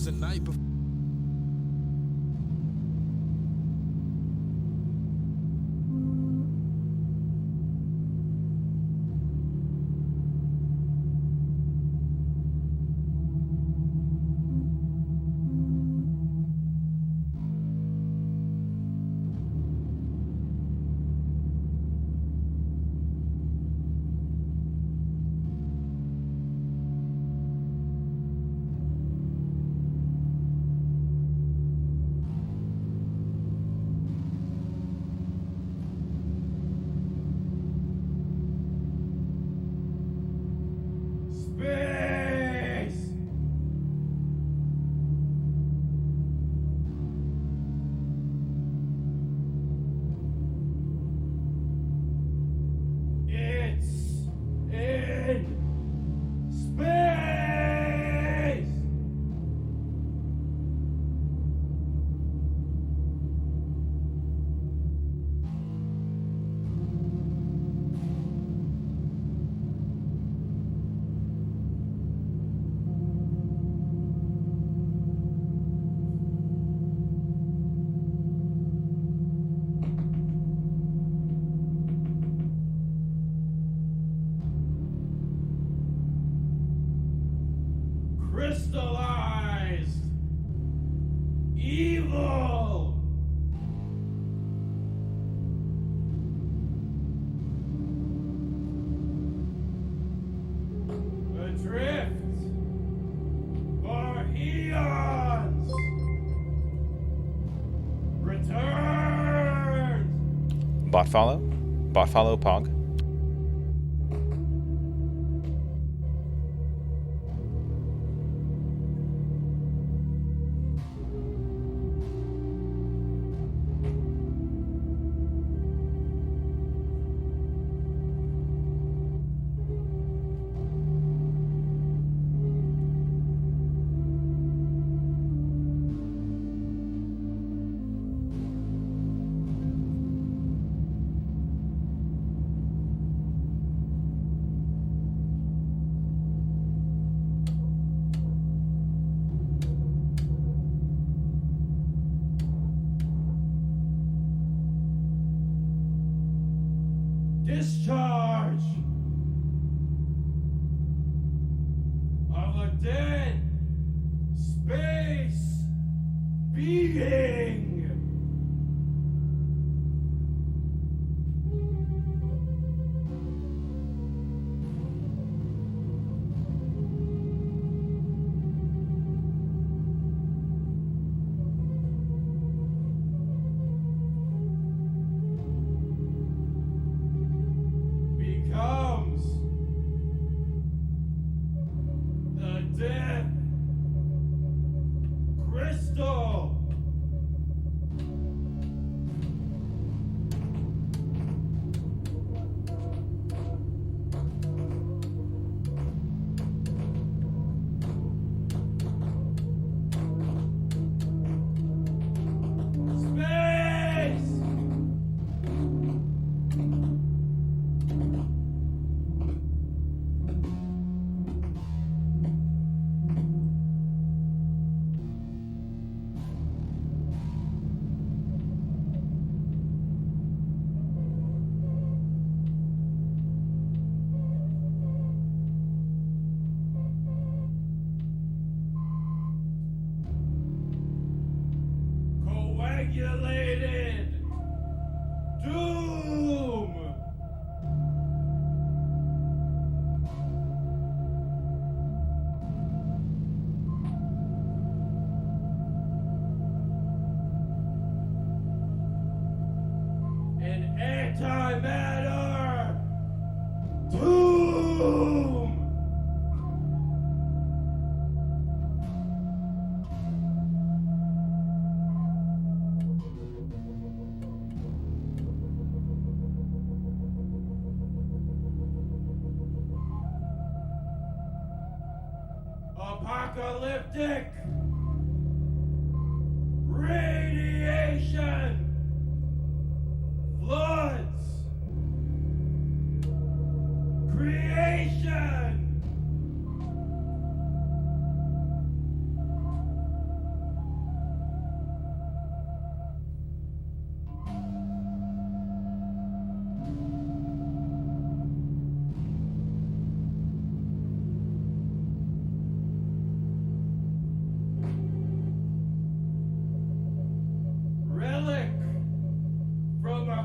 was the night before. Crystallized evil. Adrift for eons. Returns. Bot follow, Pog. Discharge of a dead space being. Becomes the death crystal. Coagulated doom. An antimatter doom. Apocalyptic radiation floods creation.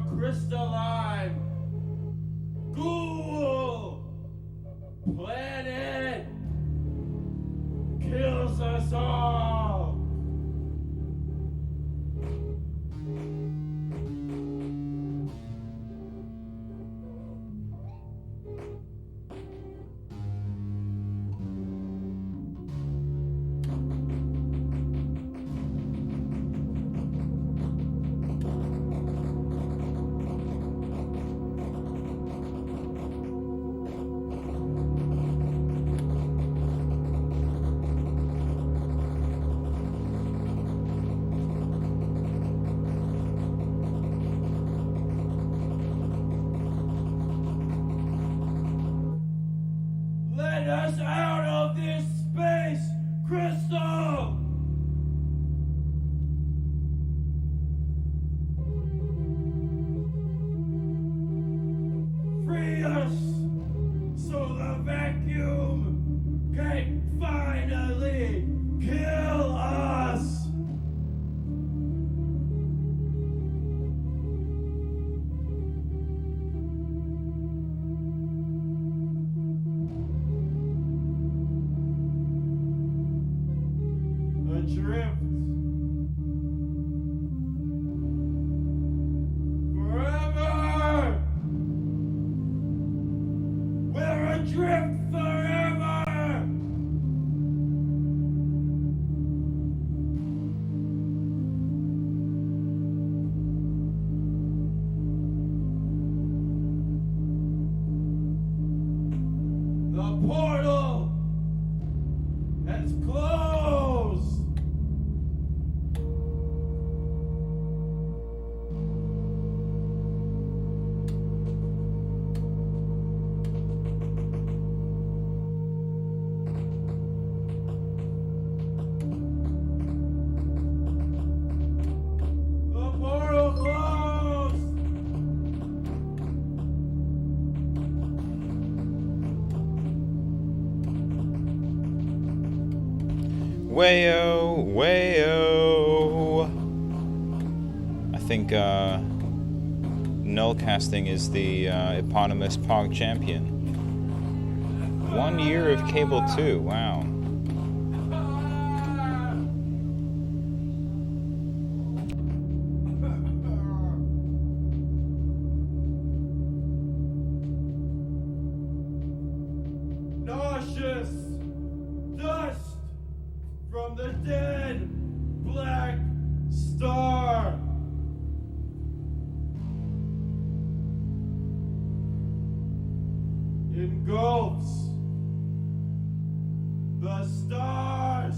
crystalline ghoul planet kills us all. Let us out of this space, Crystal! Free us so the vacuum can finally kill us! Adrift forever. We're adrift forever. The portal has closed. The portal closed! Wayo, wayo. I think null casting is the eponymous Pog champion. 1 year of cable 2. Wow. Nauseous dust from the dead black star. Engulfs the stars.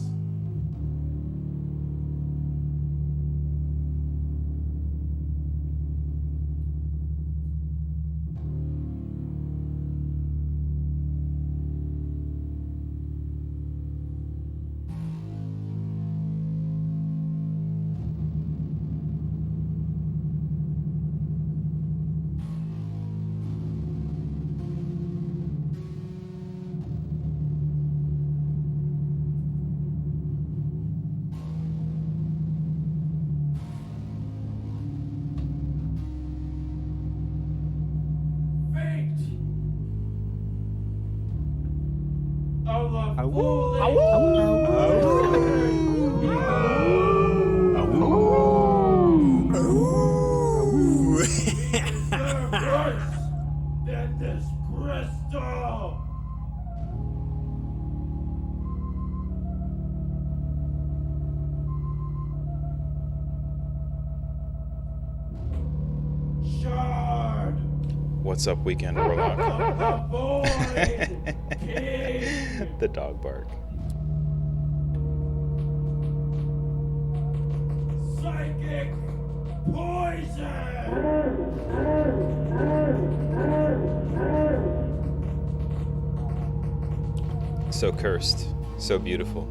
Of the They're worse than this crystal. Shard What's up, Weekend Warlock? of the void king. The dog bark. Psychic poison. So cursed, so beautiful.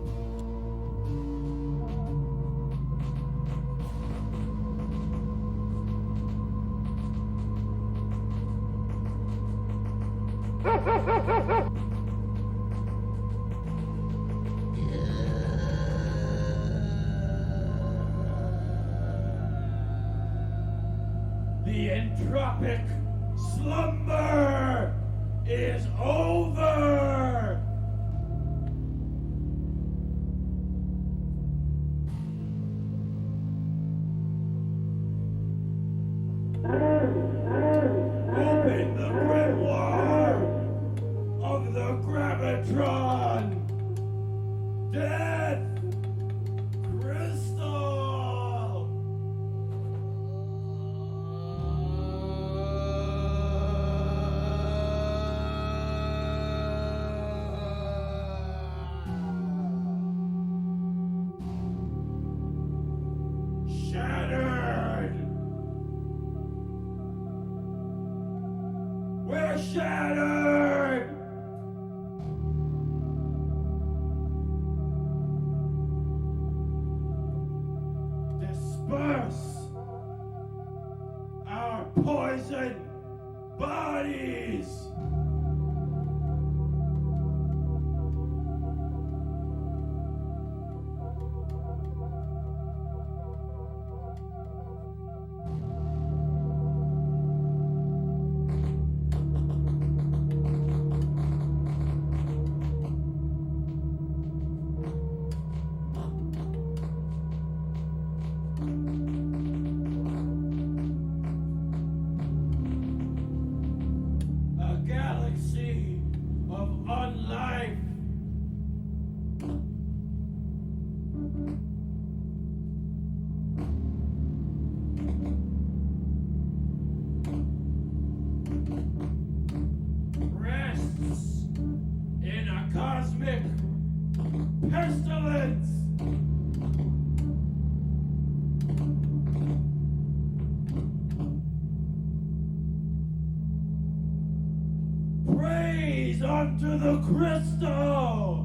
The entropic slumber is over! Open the grimoire of the Gravitron! Death Crystal! Shattered! We're shattered! Disperse our poison bodies! A galaxy of unlife. Rests in a cosmic pestilence. Praise unto the crystal!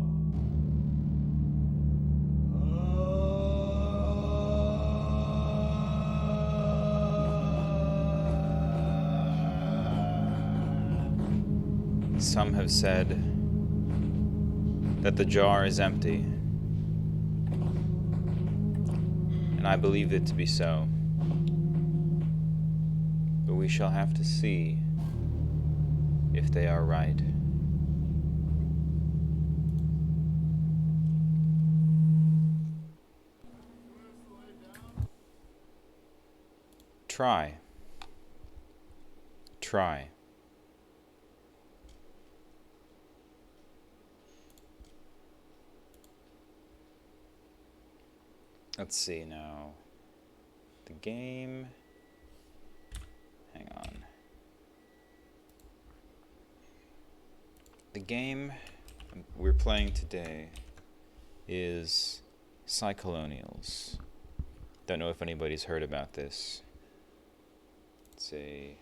Some have said that the jar is empty, and I believe it to be so. But we shall have to see if they are right. Try. Try. Let's see now. The game. Hang on. The game we're playing today is Cyclonials. Don't know if anybody's heard about this. It's a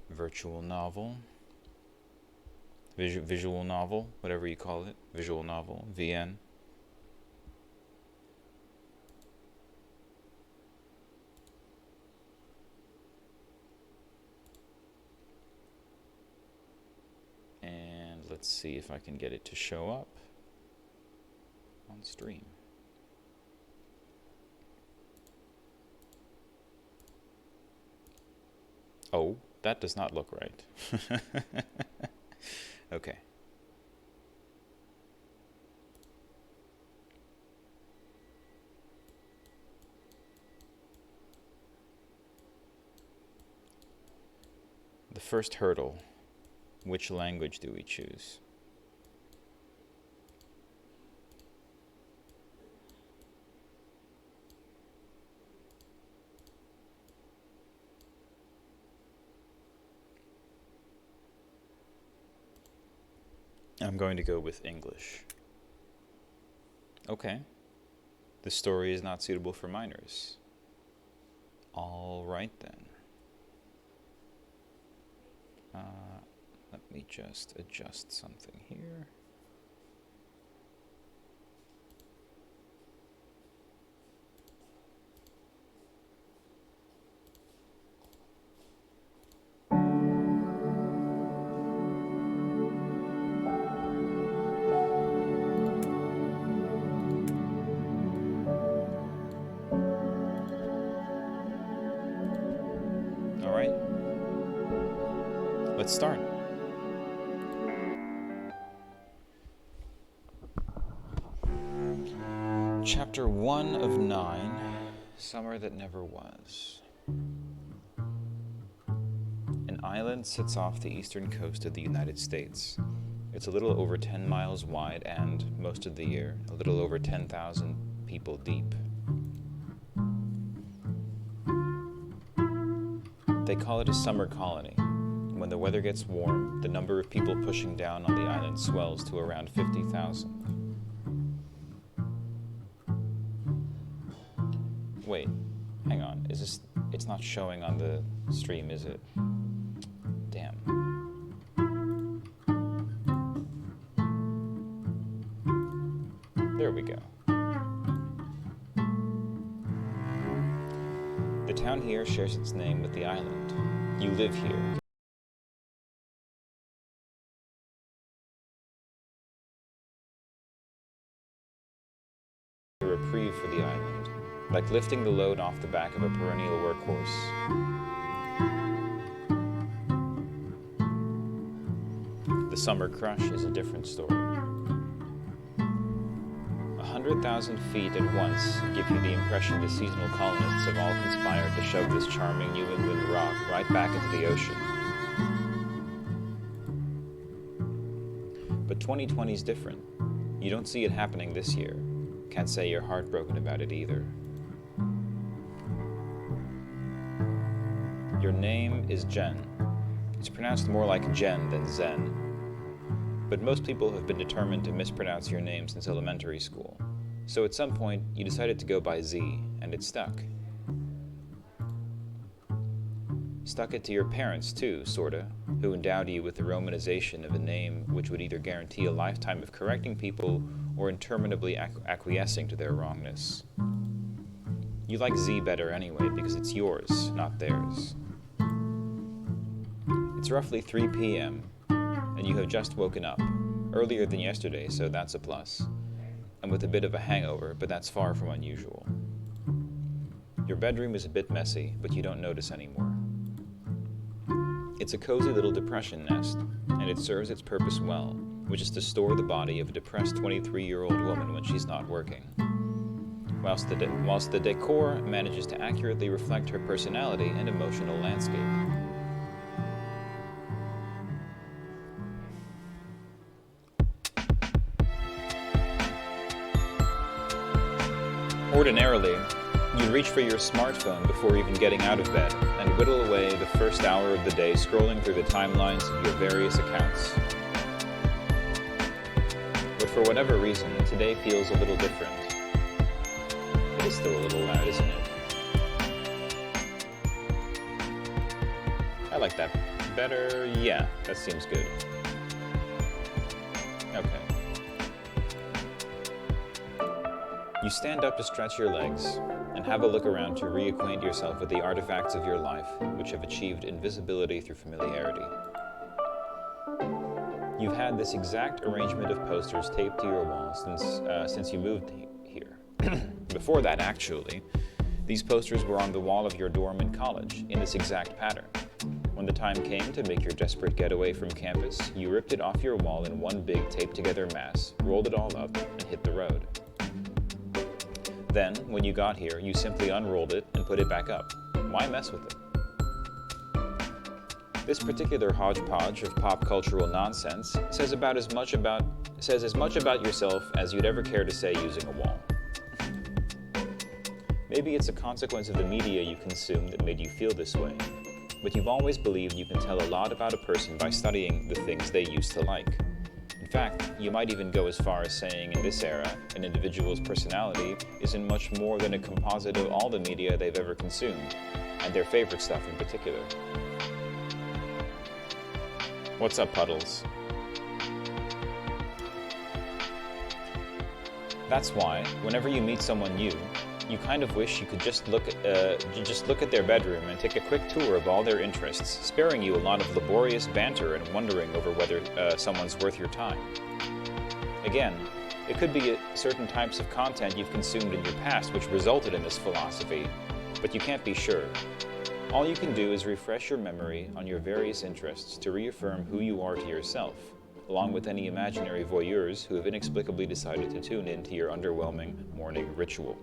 virtual novel. Visual novel, whatever you call it. Visual novel, VN. And let's see if I can get it to show up on stream. Oh, that does not look right. Okay. The first hurdle, which language do we choose? I'm going to go with English. Okay. The story is not suitable for minors. All right then. Let me just adjust something here. let's start. Chapter 1 of 9, Summer That Never Was. An island sits off the eastern coast of the United States. It's a little over 10 miles wide and, most of the year, a little over 10,000 people deep. They call it a summer colony. When the weather gets warm, the number of people pushing down on the island swells to around 50,000. Wait, hang on, it's not showing on the stream, is it? Damn. There we go. The town here shares its name with the island. You live here. A reprieve for the island, like lifting the load off the back of a perennial workhorse. The summer crush is a different story. 100,000 feet at once give you the impression the seasonal colonists have all conspired to shove this charming New England rock right back into the ocean. But 2020 is different. You don't see it happening this year. Can't say you're heartbroken about it either. Your name is Jen. It's pronounced more like Jen than Zen. But most people have been determined to mispronounce your name since elementary school. So at some point, you decided to go by Z, and it stuck. Stuck it to your parents too, sorta, who endowed you with the romanization of a name which would either guarantee a lifetime of correcting people or interminably acquiescing to their wrongness. You like Z better anyway because it's yours, not theirs. It's roughly 3 p.m., and you have just woken up, earlier than yesterday, so that's a plus, and with a bit of a hangover, but that's far from unusual. Your bedroom is a bit messy, but you don't notice anymore. It's a cozy little depression nest, and it serves its purpose well, which is to store the body of a depressed 23-year-old woman when she's not working. Whilst the decor manages to accurately reflect her personality and emotional landscape. Ordinarily, you'd reach for your smartphone before even getting out of bed and whittle away the first hour of the day scrolling through the timelines of your various accounts. But for whatever reason, today feels a little different. It is still a little loud, isn't it? I like that better. Yeah, that seems good. Okay. You stand up to stretch your legs and have a look around to reacquaint yourself with the artifacts of your life, which have achieved invisibility through familiarity. You've had this exact arrangement of posters taped to your wall since you moved here. Before that, actually, these posters were on the wall of your dorm in college, in this exact pattern. When the time came to make your desperate getaway from campus, you ripped it off your wall in one big taped-together mass, rolled it all up, and hit the road. Then, when you got here, you simply unrolled it and put it back up. Why mess with it? This particular hodgepodge of pop cultural nonsense says as much about yourself as you'd ever care to say using a wall. Maybe it's a consequence of the media you consume that made you feel this way, but you've always believed you can tell a lot about a person by studying the things they used to like. In fact, you might even go as far as saying in this era, an individual's personality isn't much more than a composite of all the media they've ever consumed, and their favorite stuff in particular. What's up, Puddles? That's why, whenever you meet someone new, you kind of wish you could just look at their bedroom and take a quick tour of all their interests, sparing you a lot of laborious banter and wondering over whether someone's worth your time. Again, it could be certain types of content you've consumed in your past which resulted in this philosophy, but you can't be sure. All you can do is refresh your memory on your various interests to reaffirm who you are to yourself, along with any imaginary voyeurs who have inexplicably decided to tune into your underwhelming morning ritual.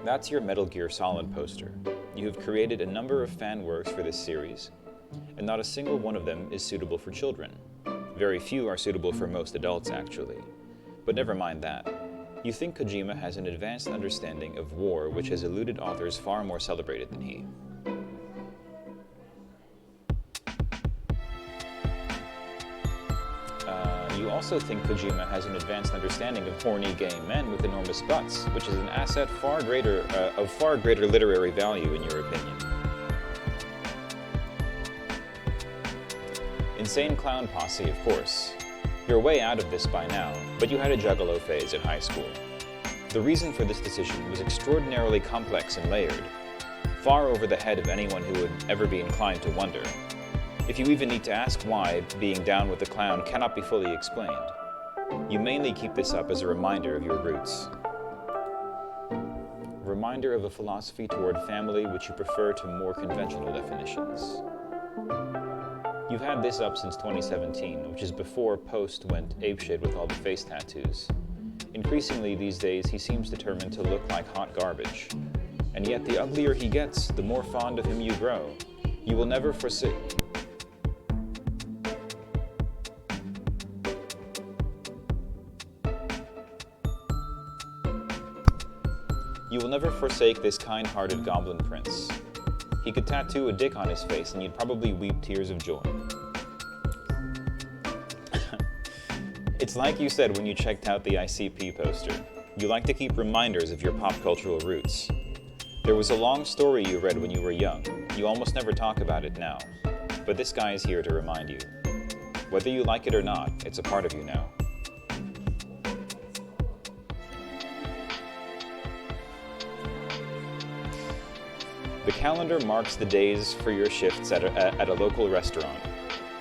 That's your Metal Gear Solid poster. You have created a number of fan works for this series, and not a single one of them is suitable for children. Very few are suitable for most adults, actually. But never mind that. You think Kojima has an advanced understanding of war which has eluded authors far more celebrated than he. You also think Kojima has an advanced understanding of horny gay men with enormous butts, which is an asset of far greater literary value in your opinion. Insane clown posse, of course. You're way out of this by now, but you had a juggalo phase in high school. The reason for this decision was extraordinarily complex and layered, far over the head of anyone who would ever be inclined to wonder. If you even need to ask why being down with the clown cannot be fully explained, you mainly keep this up as a reminder of your roots. A reminder of a philosophy toward family which you prefer to more conventional definitions. You've had this up since 2017, which is before Post went apeshit with all the face tattoos. Increasingly these days, he seems determined to look like hot garbage. And yet the uglier he gets, the more fond of him you grow. You will never forsake... You will never forsake this kind-hearted goblin prince. He could tattoo a dick on his face and you'd probably weep tears of joy. It's like you said when you checked out the ICP poster. You like to keep reminders of your pop cultural roots. There was a long story you read when you were young. You almost never talk about it now. But this guy is here to remind you. Whether you like it or not, it's a part of you now. The calendar marks the days for your shifts at a local restaurant,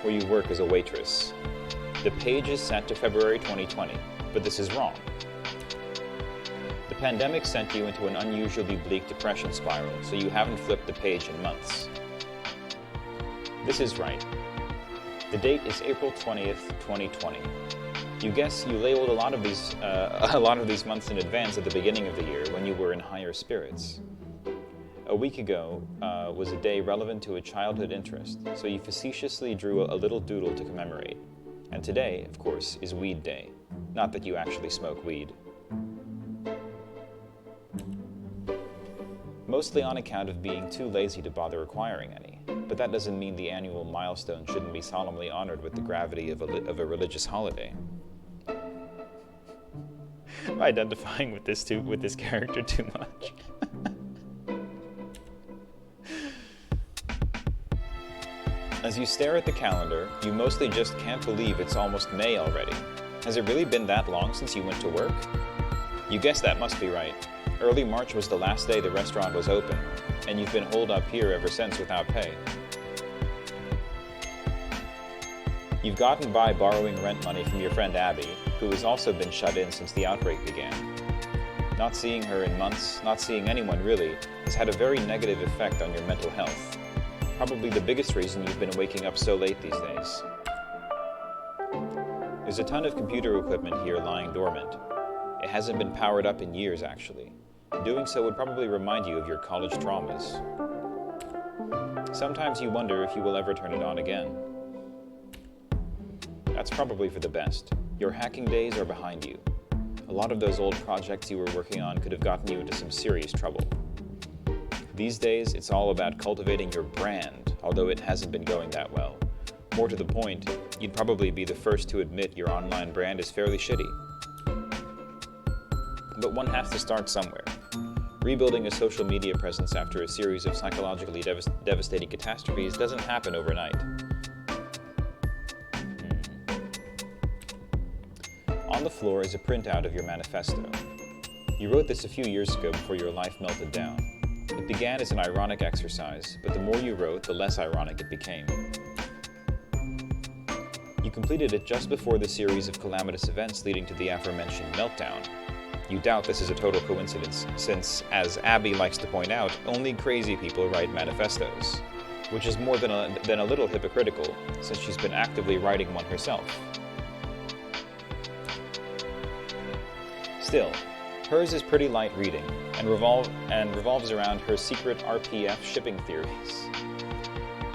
where you work as a waitress. The page is set to February 2020, but this is wrong. The pandemic sent you into an unusually bleak depression spiral, so you haven't flipped the page in months. This is right. The date is April 20th, 2020. You guess you labeled a lot of these months in advance at the beginning of the year when you were in higher spirits. A week ago was a day relevant to a childhood interest, so you facetiously drew a little doodle to commemorate. And today, of course, is Weed Day. Not that you actually smoke weed. Mostly on account of being too lazy to bother acquiring any. But that doesn't mean the annual milestone shouldn't be solemnly honored with the gravity of a religious holiday. I'm identifying with this character too much. As you stare at the calendar, you mostly just can't believe it's almost May already. Has it really been that long since you went to work? You guess that must be right. Early March was the last day the restaurant was open, and you've been holed up here ever since without pay. You've gotten by borrowing rent money from your friend Abby, who has also been shut in since the outbreak began. Not seeing her in months, not seeing anyone really, has had a very negative effect on your mental health. Probably the biggest reason you've been waking up so late these days. There's a ton of computer equipment here lying dormant. It hasn't been powered up in years, actually. Doing so would probably remind you of your college traumas. Sometimes you wonder if you will ever turn it on again. That's probably for the best. Your hacking days are behind you. A lot of those old projects you were working on could have gotten you into some serious trouble. These days, it's all about cultivating your brand, although it hasn't been going that well. More to the point, you'd probably be the first to admit your online brand is fairly shitty. But one has to start somewhere. Rebuilding a social media presence after a series of psychologically devastating catastrophes doesn't happen overnight. On the floor is a printout of your manifesto. You wrote this a few years ago before your life melted down. It began as an ironic exercise, but the more you wrote, the less ironic it became. You completed it just before the series of calamitous events leading to the aforementioned meltdown. You doubt this is a total coincidence, since, as Abby likes to point out, only crazy people write manifestos, which is more than a little hypocritical, since she's been actively writing one herself. Still, hers is pretty light reading, and revolves around her secret RPF shipping theories.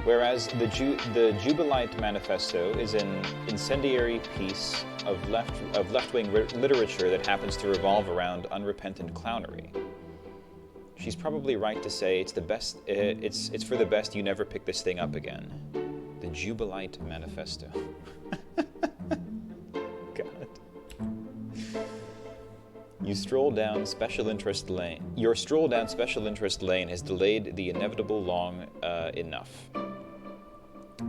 Whereas the Jubilite Manifesto is an incendiary piece of left-wing literature that happens to revolve around unrepentant clownery. She's probably right to say it's for the best you never pick this thing up again. The Jubilite Manifesto. God. Your stroll down special interest lane has delayed the inevitable long enough.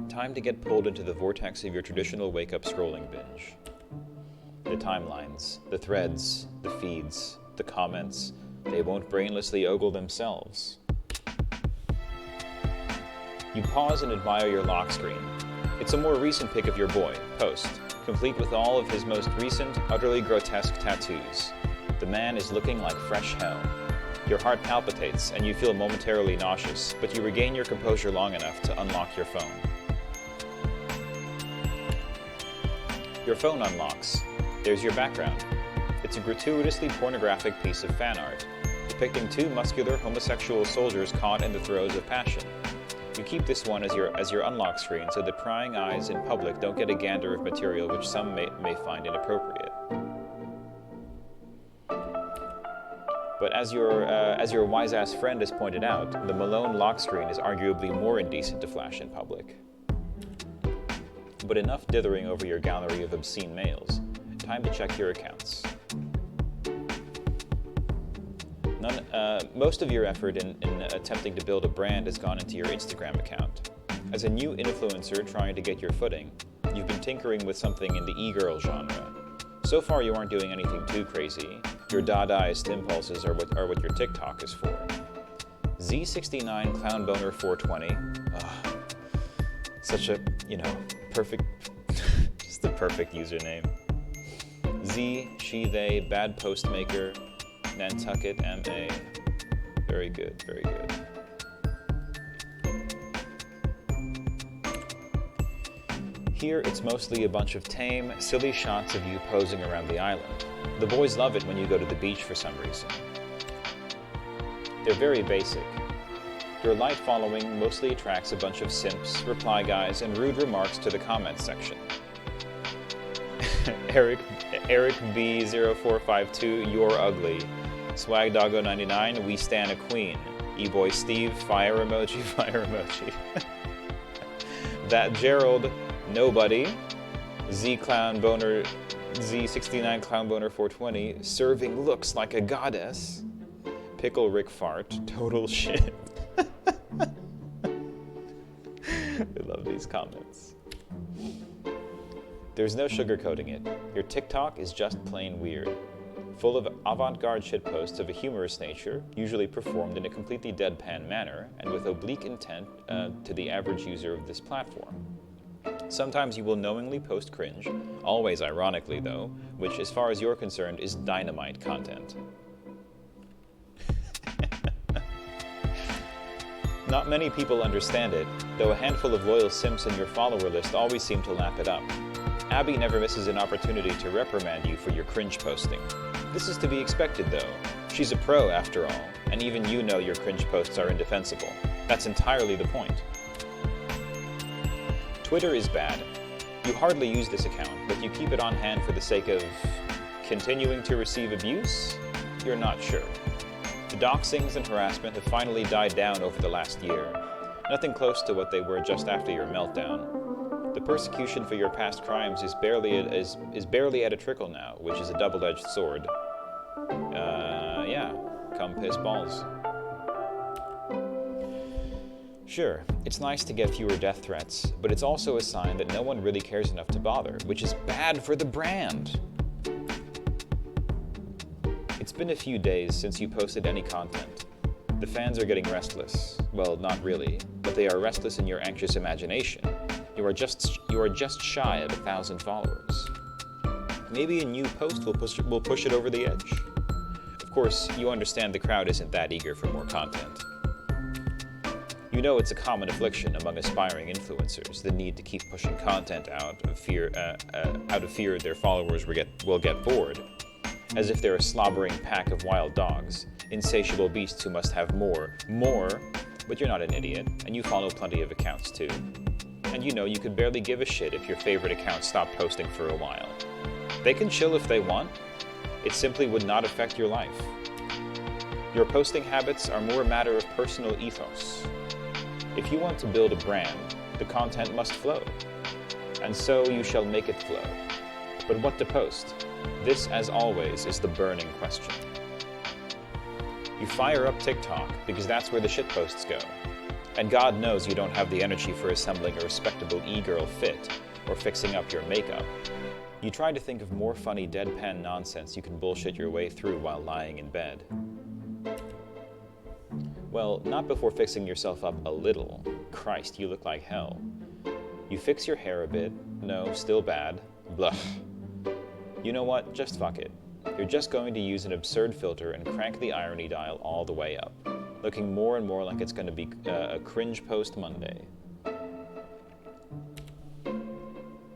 Time to get pulled into the vortex of your traditional wake-up scrolling binge. The timelines, the threads, the feeds, the comments, they won't brainlessly ogle themselves. You pause and admire your lock screen. It's a more recent pic of your boy, Post, complete with all of his most recent, utterly grotesque tattoos. The man is looking like fresh hell. Your heart palpitates and you feel momentarily nauseous, but you regain your composure long enough to unlock your phone. Your phone unlocks. There's your background. It's a gratuitously pornographic piece of fan art, depicting two muscular homosexual soldiers caught in the throes of passion. You keep this one as your unlock screen so that prying eyes in public don't get a gander of material which some may find inappropriate. But as your wise-ass friend has pointed out, the Malone lock screen is arguably more indecent to flash in public. But enough dithering over your gallery of obscene males. Time to check your accounts. Most of your effort in attempting to build a brand has gone into your Instagram account. As a new influencer trying to get your footing, you've been tinkering with something in the e-girl genre. So far you aren't doing anything too crazy. Your Dadaist impulses are what your TikTok is for. Z69 Clown Boner 420. Such a, perfect, just the perfect username. Z, she, they, bad postmaker, Nantucket, MA. Very good, very good. Here, it's mostly a bunch of tame, silly shots of you posing around the island. The boys love it when you go to the beach for some reason. They're very basic. Your light following mostly attracts a bunch of simps, reply guys, and rude remarks to the comments section. Eric B0452, you're ugly. Swag Doggo 99, we stan a queen. E-boy Steve, fire emoji, fire emoji. That Gerald, nobody. Z69 Clown Boner 420, serving looks like a goddess. Pickle Rick Fart, total shit. I love these comments. There's no sugarcoating it. Your TikTok is just plain weird. Full of avant-garde shitposts of a humorous nature, usually performed in a completely deadpan manner and with oblique intent to the average user of this platform. Sometimes you will knowingly post cringe, always ironically though, which as far as you're concerned is dynamite content. Not many people understand it, though a handful of loyal simps in your follower list always seem to lap it up. Abby never misses an opportunity to reprimand you for your cringe posting. This is to be expected though. She's a pro after all, and even you know your cringe posts are indefensible. That's entirely the point. Twitter is bad. You hardly use this account, but you keep it on hand for the sake of continuing to receive abuse? You're not sure. The doxings and harassment have finally died down over the last year. Nothing close to what they were just after your meltdown. The persecution for your past crimes is barely at a trickle now, which is a double-edged sword. Yeah, come piss balls. Sure, it's nice to get fewer death threats, but it's also a sign that no one really cares enough to bother, which is bad for the brand. It's been a few days since you posted any content. The fans are getting restless. Well, not really, but they are restless in your anxious imagination. You are just shy of 1,000 followers. Maybe a new post will push it over the edge. course, you understand the crowd isn't that eager for more content. You know it's a common affliction among aspiring influencers, the need to keep pushing content out of fear their followers will get bored, as if they're a slobbering pack of wild dogs, insatiable beasts who must have more, but you're not an idiot, and you follow plenty of accounts too. And you know you could barely give a shit if your favorite account stopped posting for a while. They can chill if they want. It simply would not affect your life. Your posting habits are more a matter of personal ethos. If you want to build a brand, the content must flow. And so you shall make it flow. But what to post? This, as always, is the burning question. You fire up TikTok because that's where the shitposts go. And God knows you don't have the energy for assembling a respectable e-girl fit or fixing up your makeup. You try to think of more funny deadpan nonsense you can bullshit your way through while lying in bed. Well, not before fixing yourself up a little. Christ, you look like hell. You fix your hair a bit. No, still bad. Blah. You know what? Just fuck it. You're just going to use an absurd filter and crank the irony dial all the way up, looking more and more like it's going to be a cringe post Monday.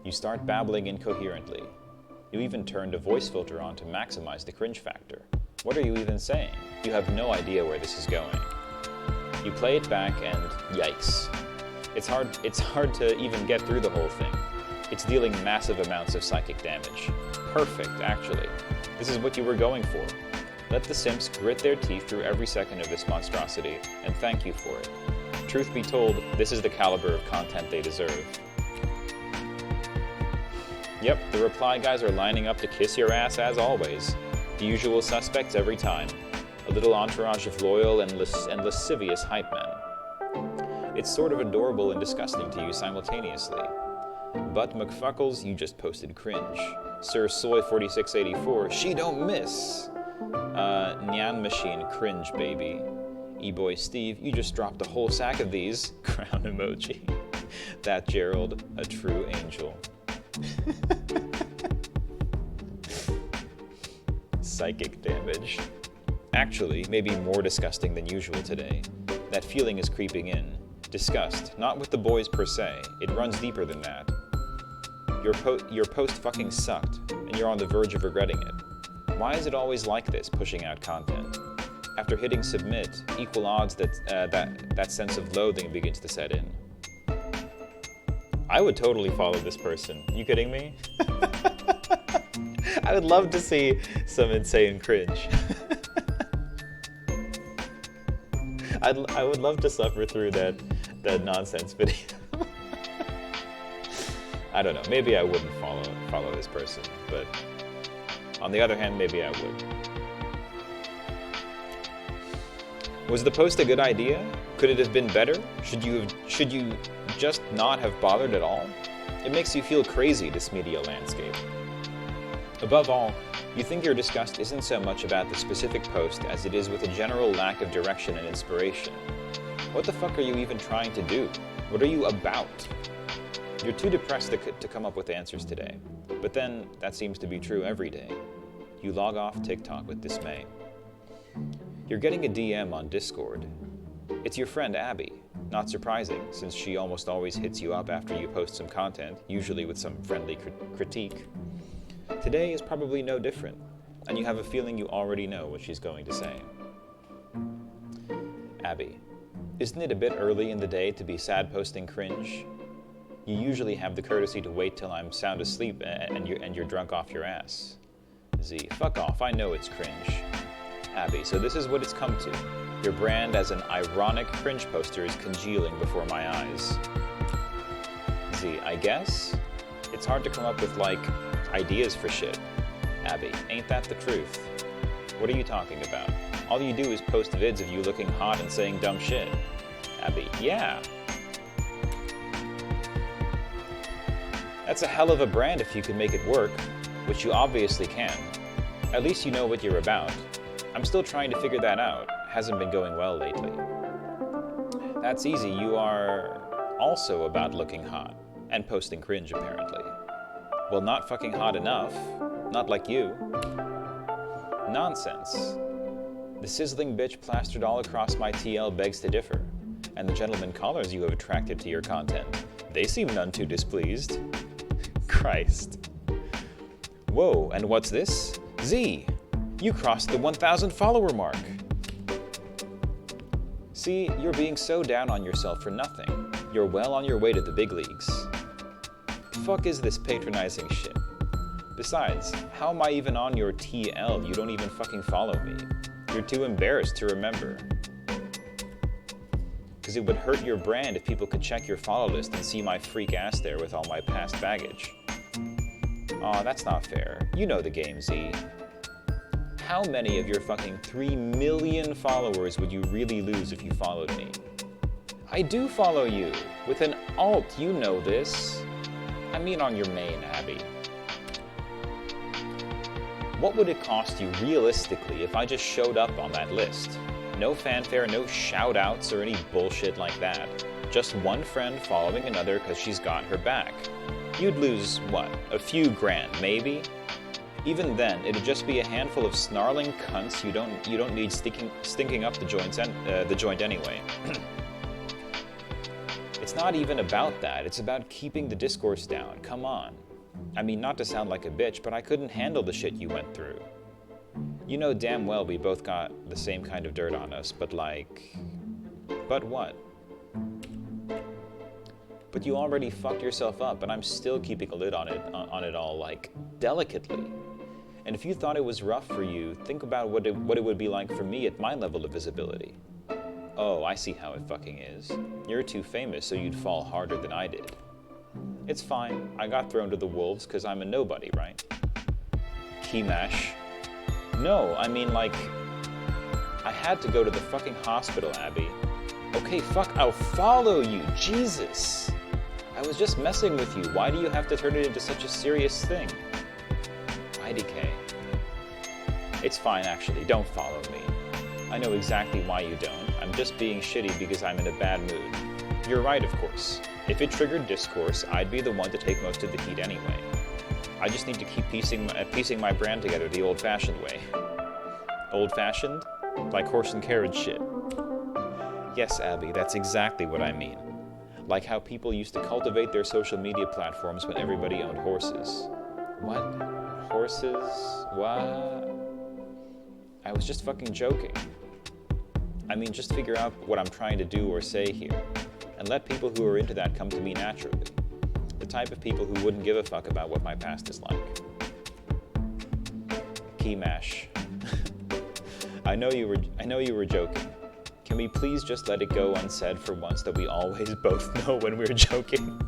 You start babbling incoherently. You even turned a voice filter on to maximize the cringe factor. What are you even saying? You have no idea where this is going. You play it back and yikes. It's hard to even get through the whole thing. It's dealing massive amounts of psychic damage. Perfect, actually. This is what you were going for. Let the simps grit their teeth through every second of this monstrosity, and thank you for it. Truth be told, this is the caliber of content they deserve. Yep, the reply guys are lining up to kiss your ass as always. The usual suspects every time. A little entourage of loyal and lascivious hype men. It's sort of adorable and disgusting to you simultaneously. But McFuckles, you just posted cringe. Sir Soy4684, she don't miss. Nyan Machine, cringe baby. E-boy Steve, you just dropped a whole sack of these. Crown emoji. That Gerald, a true angel. Psychic damage. Actually, maybe more disgusting than usual today. That feeling is creeping in. Disgust, not with the boys per se. It runs deeper than that. Your post fucking sucked, and you're on the verge of regretting it. Why is it always like this, pushing out content? After hitting submit, equal odds that sense of loathing begins to set in. I would totally follow this person. You kidding me? I would love to see some insane cringe. I would love to suffer through that nonsense video. I don't know. Maybe I wouldn't follow this person, but on the other hand, maybe I would. Was the post a good idea? Could it have been better? Should you just not have bothered at all? It makes you feel crazy, this media landscape. Above all, you think your disgust isn't so much about the specific post as it is with a general lack of direction and inspiration. What the fuck are you even trying to do? What are you about? You're too depressed to come up with answers today. But then, that seems to be true every day. You log off TikTok with dismay. You're getting a DM on Discord. It's your friend Abby. Not surprising, since she almost always hits you up after you post some content, usually with some friendly critique. Today is probably no different, and you have a feeling you already know what she's going to say. Abby, isn't it a bit early in the day to be sad posting cringe? You usually have the courtesy to wait till I'm sound asleep and you're drunk off your ass. Z, fuck off, I know it's cringe. Abby, so this is what it's come to. Your brand as an ironic cringe poster is congealing before my eyes. Z, I guess? It's hard to come up with, ideas for shit. Abby, ain't that the truth? What are you talking about? All you do is post vids of you looking hot and saying dumb shit. Abby, yeah. That's a hell of a brand if you can make it work, which you obviously can. At least you know what you're about. I'm still trying to figure that out. Hasn't been going well lately. That's easy. You are also about looking hot and posting cringe, apparently. Well, not fucking hot enough. Not like you. Nonsense. The sizzling bitch plastered all across my TL begs to differ, and the gentleman callers you have attracted to your content, they seem none too displeased. Christ. Whoa, and what's this? Z, you crossed the 1,000 follower mark. See, you're being so down on yourself for nothing. You're well on your way to the big leagues. Fuck is this patronizing shit? Besides, how am I even on your TL? You don't even fucking follow me. You're too embarrassed to remember. Because it would hurt your brand if people could check your follow list and see my freak ass there with all my past baggage. Aw, that's not fair. You know the game, Z. How many of your fucking 3 million followers would you really lose if you followed me? I do follow you. With an alt, you know this. I mean on your main, Abby. What would it cost you realistically if I just showed up on that list? No fanfare, no shout-outs or any bullshit like that. Just one friend following another because she's got her back. You'd lose, what, a few grand, maybe? Even then, it'd just be a handful of snarling cunts you don't need stinking up the joint anyway. It's not even about that, it's about keeping the discourse down, come on. I mean, not to sound like a bitch, but I couldn't handle the shit you went through. You know damn well we both got the same kind of dirt on us, but like... But what? But you already fucked yourself up, and I'm still keeping a lid on it all, like, delicately. And if you thought it was rough for you, think about what it would be like for me at my level of visibility. Oh, I see how it fucking is. You're too famous, so you'd fall harder than I did. It's fine. I got thrown to the wolves because I'm a nobody, right? Key mash. No, I mean, like, I had to go to the fucking hospital, Abby. Okay, fuck, I'll follow you, Jesus. I was just messing with you. Why do you have to turn it into such a serious thing? IDK. It's fine, actually. Don't follow me. I know exactly why you don't. I'm just being shitty because I'm in a bad mood. You're right, of course. If it triggered discourse, I'd be the one to take most of the heat anyway. I just need to keep piecing my brand together the old-fashioned way. Old-fashioned? Like horse and carriage shit. Yes, Abby, that's exactly what I mean. Like how people used to cultivate their social media platforms when everybody owned horses. What? Horses? What? I was just fucking joking. I mean, just figure out what I'm trying to do or say here, and let people who are into that come to me naturally. The type of people who wouldn't give a fuck about what my past is like. Key mash. I know you were joking. Can we please just let it go unsaid for once that we always both know when we're joking?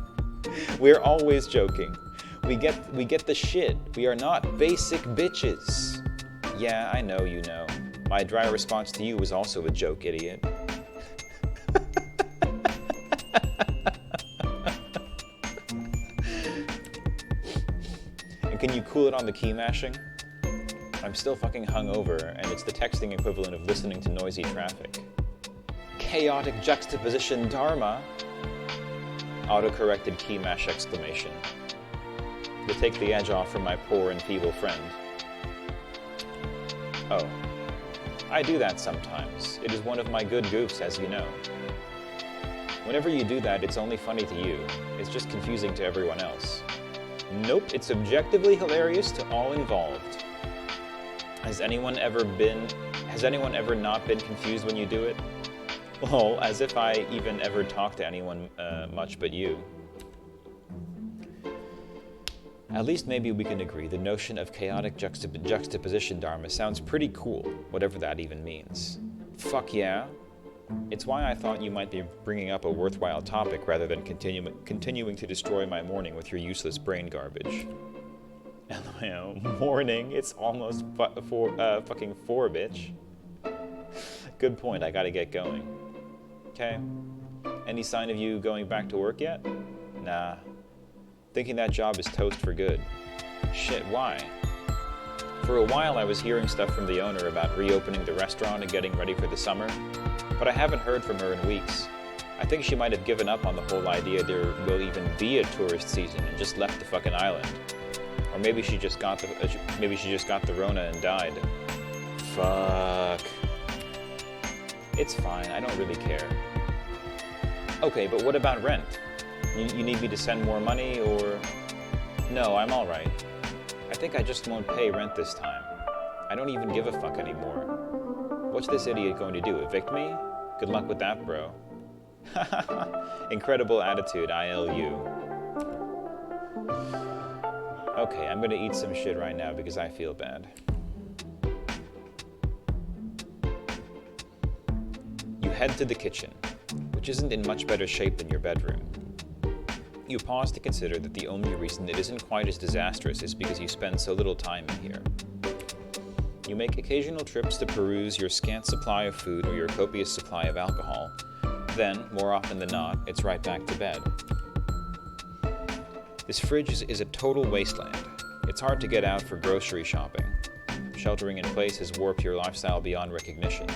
We're always joking. We get the shit. We are not basic bitches. Yeah, I know you know. My dry response to you was also a joke, idiot. And can you cool it on the key mashing? I'm still fucking hungover, and it's the texting equivalent of listening to noisy traffic. Chaotic juxtaposition dharma! Auto-corrected key mash exclamation. To take the edge off from my poor and feeble friend. Oh. I do that sometimes. It is one of my good goofs, as you know. Whenever you do that, it's only funny to you. It's just confusing to everyone else. Nope, it's objectively hilarious to all involved. Has anyone ever not been confused when you do it? Well, as if I even ever talk to anyone much but you. At least maybe we can agree the notion of chaotic juxtaposition dharma sounds pretty cool, whatever that even means. Fuck yeah. It's why I thought you might be bringing up a worthwhile topic rather than continuing to destroy my morning with your useless brain garbage. LOL, morning? It's almost fucking 4, bitch. Good point, I gotta get going. Okay. Any sign of you going back to work yet? Nah. Thinking that job is toast for good. Shit, why? For a while I was hearing stuff from the owner about reopening the restaurant and getting ready for the summer, but I haven't heard from her in weeks. I think she might have given up on the whole idea there will even be a tourist season and just left the fucking island. Or maybe she just got the Rona and died. Fuck. It's fine, I don't really care. Okay, but what about rent? You need me to send more money, or... No, I'm alright. I think I just won't pay rent this time. I don't even give a fuck anymore. What's this idiot going to do, evict me? Good luck with that, bro. Incredible attitude, ILU. Okay, I'm gonna eat some shit right now because I feel bad. You head to the kitchen, which isn't in much better shape than your bedroom. You pause to consider that the only reason it isn't quite as disastrous is because you spend so little time in here. You make occasional trips to peruse your scant supply of food or your copious supply of alcohol. Then, more often than not, it's right back to bed. This fridge is a total wasteland. It's hard to get out for grocery shopping. Sheltering in place has warped your lifestyle beyond recognition.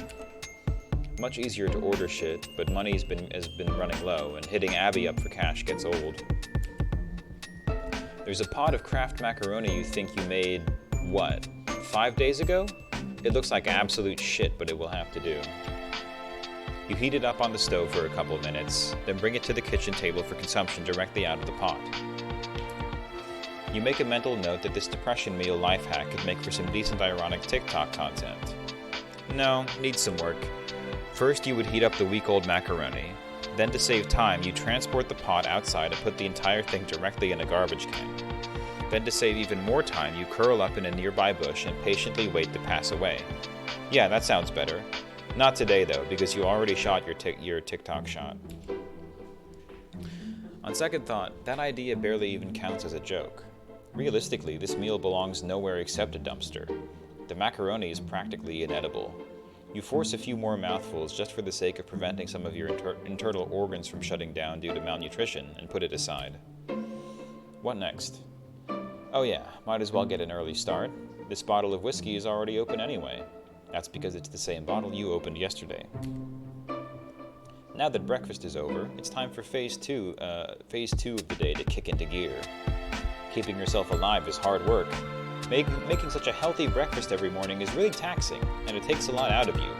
Much easier to order shit, but money has been running low, and hitting Abby up for cash gets old. There's a pot of Kraft macaroni you think you made, what, 5 days ago? It looks like absolute shit, but it will have to do. You heat it up on the stove for a couple of minutes, then bring it to the kitchen table for consumption directly out of the pot. You make a mental note that this depression meal life hack could make for some decent ironic TikTok content. No, needs some work. First, you would heat up the week-old macaroni. Then, to save time, you transport the pot outside and put the entire thing directly in a garbage can. Then, to save even more time, you curl up in a nearby bush and patiently wait to pass away. Yeah, that sounds better. Not today, though, because you already shot your TikTok shot. On second thought, that idea barely even counts as a joke. Realistically, this meal belongs nowhere except a dumpster. The macaroni is practically inedible. You force a few more mouthfuls just for the sake of preventing some of your internal organs from shutting down due to malnutrition and put it aside. What next? Oh yeah, might as well get an early start. This bottle of whiskey is already open anyway. That's because it's the same bottle you opened yesterday. Now that breakfast is over, it's time for phase two of the day to kick into gear. Keeping yourself alive is hard work. Making such a healthy breakfast every morning is really taxing, and it takes a lot out of you.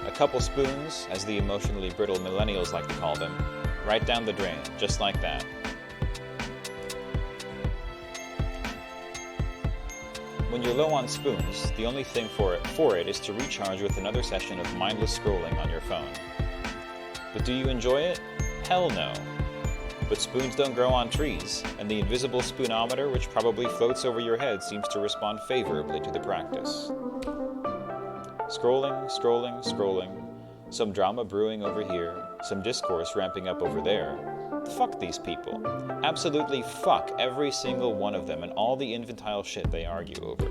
A couple spoons, as the emotionally brittle millennials like to call them, right down the drain, just like that. When you're low on spoons, the only thing for it is to recharge with another session of mindless scrolling on your phone. But do you enjoy it? Hell no. But spoons don't grow on trees, and the invisible spoonometer, which probably floats over your head, seems to respond favorably to the practice. Scrolling, scrolling, scrolling. Some drama brewing over here, some discourse ramping up over there. Fuck these people. Absolutely fuck every single one of them and all the infantile shit they argue over.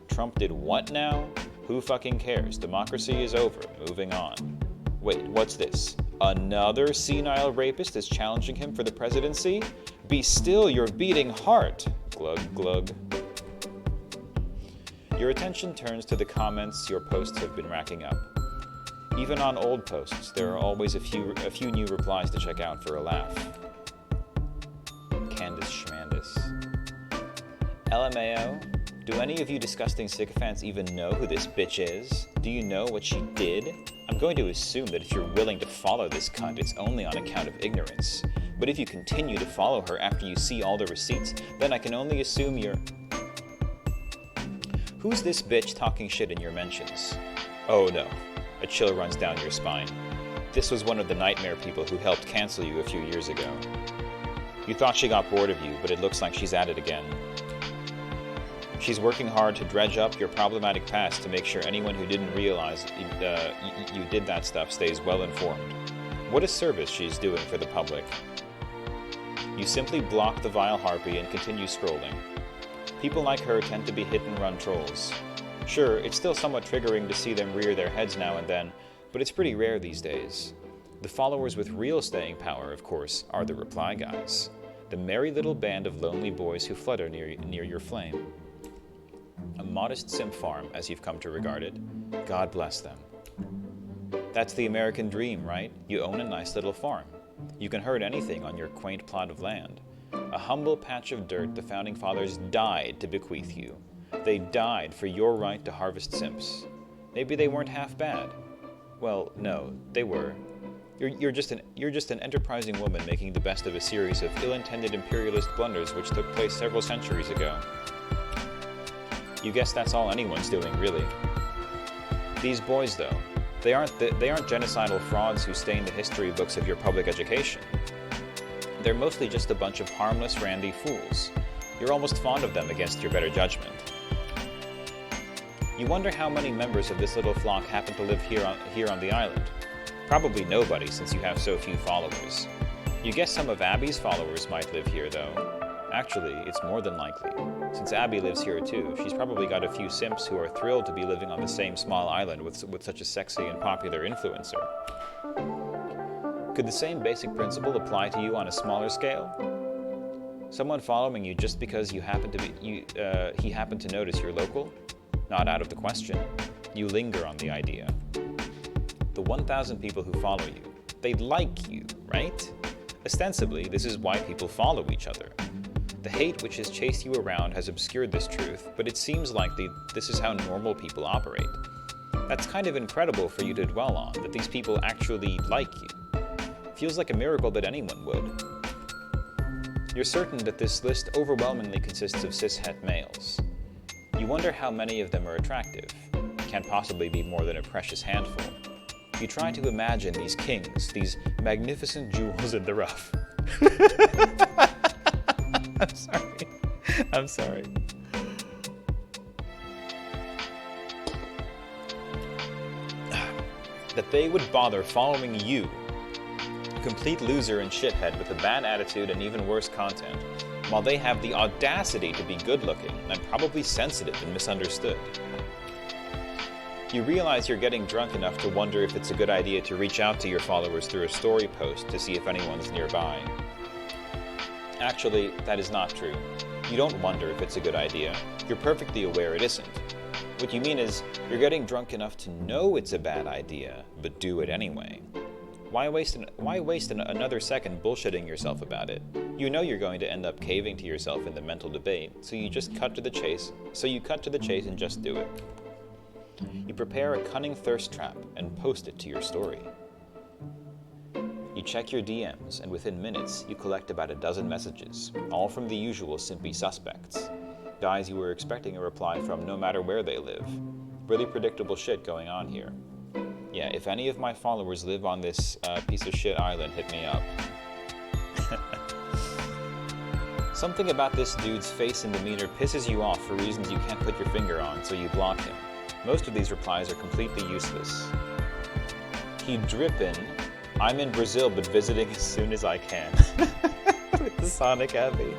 Trump did what now? Who fucking cares? Democracy is over. Moving on. Wait, what's this? Another senile rapist is challenging him for the presidency? Be still your beating heart. Glug, glug. Your attention turns to the comments your posts have been racking up. Even on old posts, there are always a few new replies to check out for a laugh. Candace Schmandis. LMAO, do any of you disgusting sycophants even know who this bitch is? Do you know what she did? I'm going to assume that if you're willing to follow this cunt, it's only on account of ignorance. But if you continue to follow her after you see all the receipts, then I can only assume you're... Who's this bitch talking shit in your mentions? Oh no. A chill runs down your spine. This was one of the nightmare people who helped cancel you a few years ago. You thought she got bored of you, but it looks like she's at it again. She's working hard to dredge up your problematic past to make sure anyone who didn't realize you did that stuff stays well informed. What a service she's doing for the public. You simply block the vile harpy and continue scrolling. People like her tend to be hit-and-run trolls. Sure, it's still somewhat triggering to see them rear their heads now and then, but it's pretty rare these days. The followers with real staying power, of course, are the reply guys. The merry little band of lonely boys who flutter near your flame. A modest simp farm, as you've come to regard it. God bless them. That's the American dream, right? You own a nice little farm. You can herd anything on your quaint plot of land. A humble patch of dirt the founding fathers died to bequeath you. They died for your right to harvest simps. Maybe they weren't half bad. Well, no, they were. You're just an enterprising woman making the best of a series of ill-intended imperialist blunders which took place several centuries ago. You guess that's all anyone's doing, really. These boys, though, they aren't genocidal frauds who stain the history books of your public education. They're mostly just a bunch of harmless, randy fools. You're almost fond of them against your better judgment. You wonder how many members of this little flock happen to live here on the island. Probably nobody, since you have so few followers. You guess some of Abby's followers might live here, though. Actually, it's more than likely. Since Abby lives here too, she's probably got a few simps who are thrilled to be living on the same small island with such a sexy and popular influencer. Could the same basic principle apply to you on a smaller scale? Someone following you just because he happened to notice you're local? Not out of the question. You linger on the idea. The 1,000 people who follow you, they like you, right? Ostensibly, this is why people follow each other. The hate which has chased you around has obscured this truth, but it seems like this is how normal people operate. That's kind of incredible for you to dwell on, that these people actually like you. Feels like a miracle that anyone would. You're certain that this list overwhelmingly consists of cishet males. You wonder how many of them are attractive. Can't possibly be more than a precious handful. You try to imagine these kings, these magnificent jewels in the rough. I'm sorry. That they would bother following you, a complete loser and shithead with a bad attitude and even worse content, while they have the audacity to be good-looking and probably sensitive and misunderstood. You realize you're getting drunk enough to wonder if it's a good idea to reach out to your followers through a story post to see if anyone's nearby. Actually, that is not true. You don't wonder if it's a good idea. You're perfectly aware it isn't. What you mean is, you're getting drunk enough to know it's a bad idea, but do it anyway. Why waste another second bullshitting yourself about it? You know you're going to end up caving to yourself in the mental debate, so you cut to the chase and just do it. You prepare a cunning thirst trap and post it to your story. You check your DMs, and within minutes, you collect about a dozen messages, all from the usual simpy suspects. Guys you were expecting a reply from no matter where they live. Really predictable shit going on here. Yeah, if any of my followers live on this piece of shit island, hit me up. Something about this dude's face and demeanor pisses you off for reasons you can't put your finger on, so you block him. Most of these replies are completely useless. He drippin', I'm in Brazil but visiting as soon as I can. With the Sonic Abbey.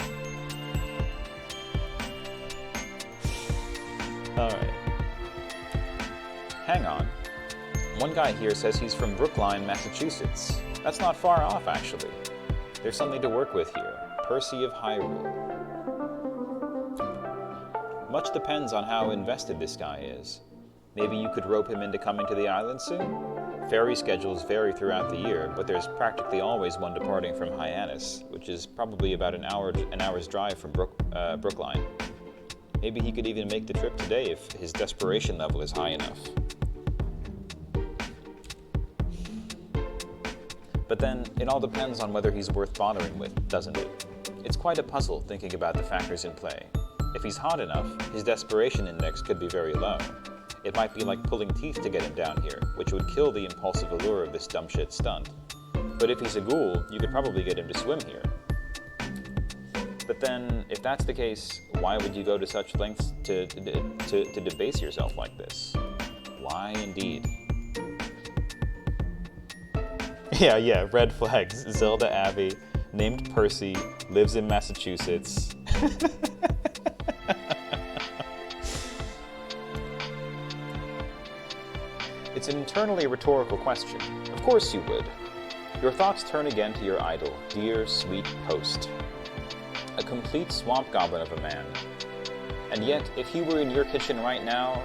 Alright. Hang on. One guy here says he's from Brookline, Massachusetts. That's not far off, actually. There's something to work with here. Percy of Hyrule. Much depends on how invested this guy is. Maybe you could rope him into coming to the island soon? Ferry schedules vary throughout the year, but there's practically always one departing from Hyannis, which is probably about an hour's drive from Brookline. Maybe he could even make the trip today if his desperation level is high enough. But then, it all depends on whether he's worth bothering with, doesn't it? It's quite a puzzle thinking about the factors in play. If he's hot enough, his desperation index could be very low. It might be like pulling teeth to get him down here, which would kill the impulsive allure of this dumb shit stunt. But if he's a ghoul, you could probably get him to swim here. But then, if that's the case, why would you go to such lengths to debase yourself like this? Why indeed? Yeah, red flags. Zelda Abbey, named Percy, lives in Massachusetts. It's an internally rhetorical question. Of course you would. Your thoughts turn again to your idol, dear, sweet Post. A complete swamp goblin of a man. And yet, if he were in your kitchen right now,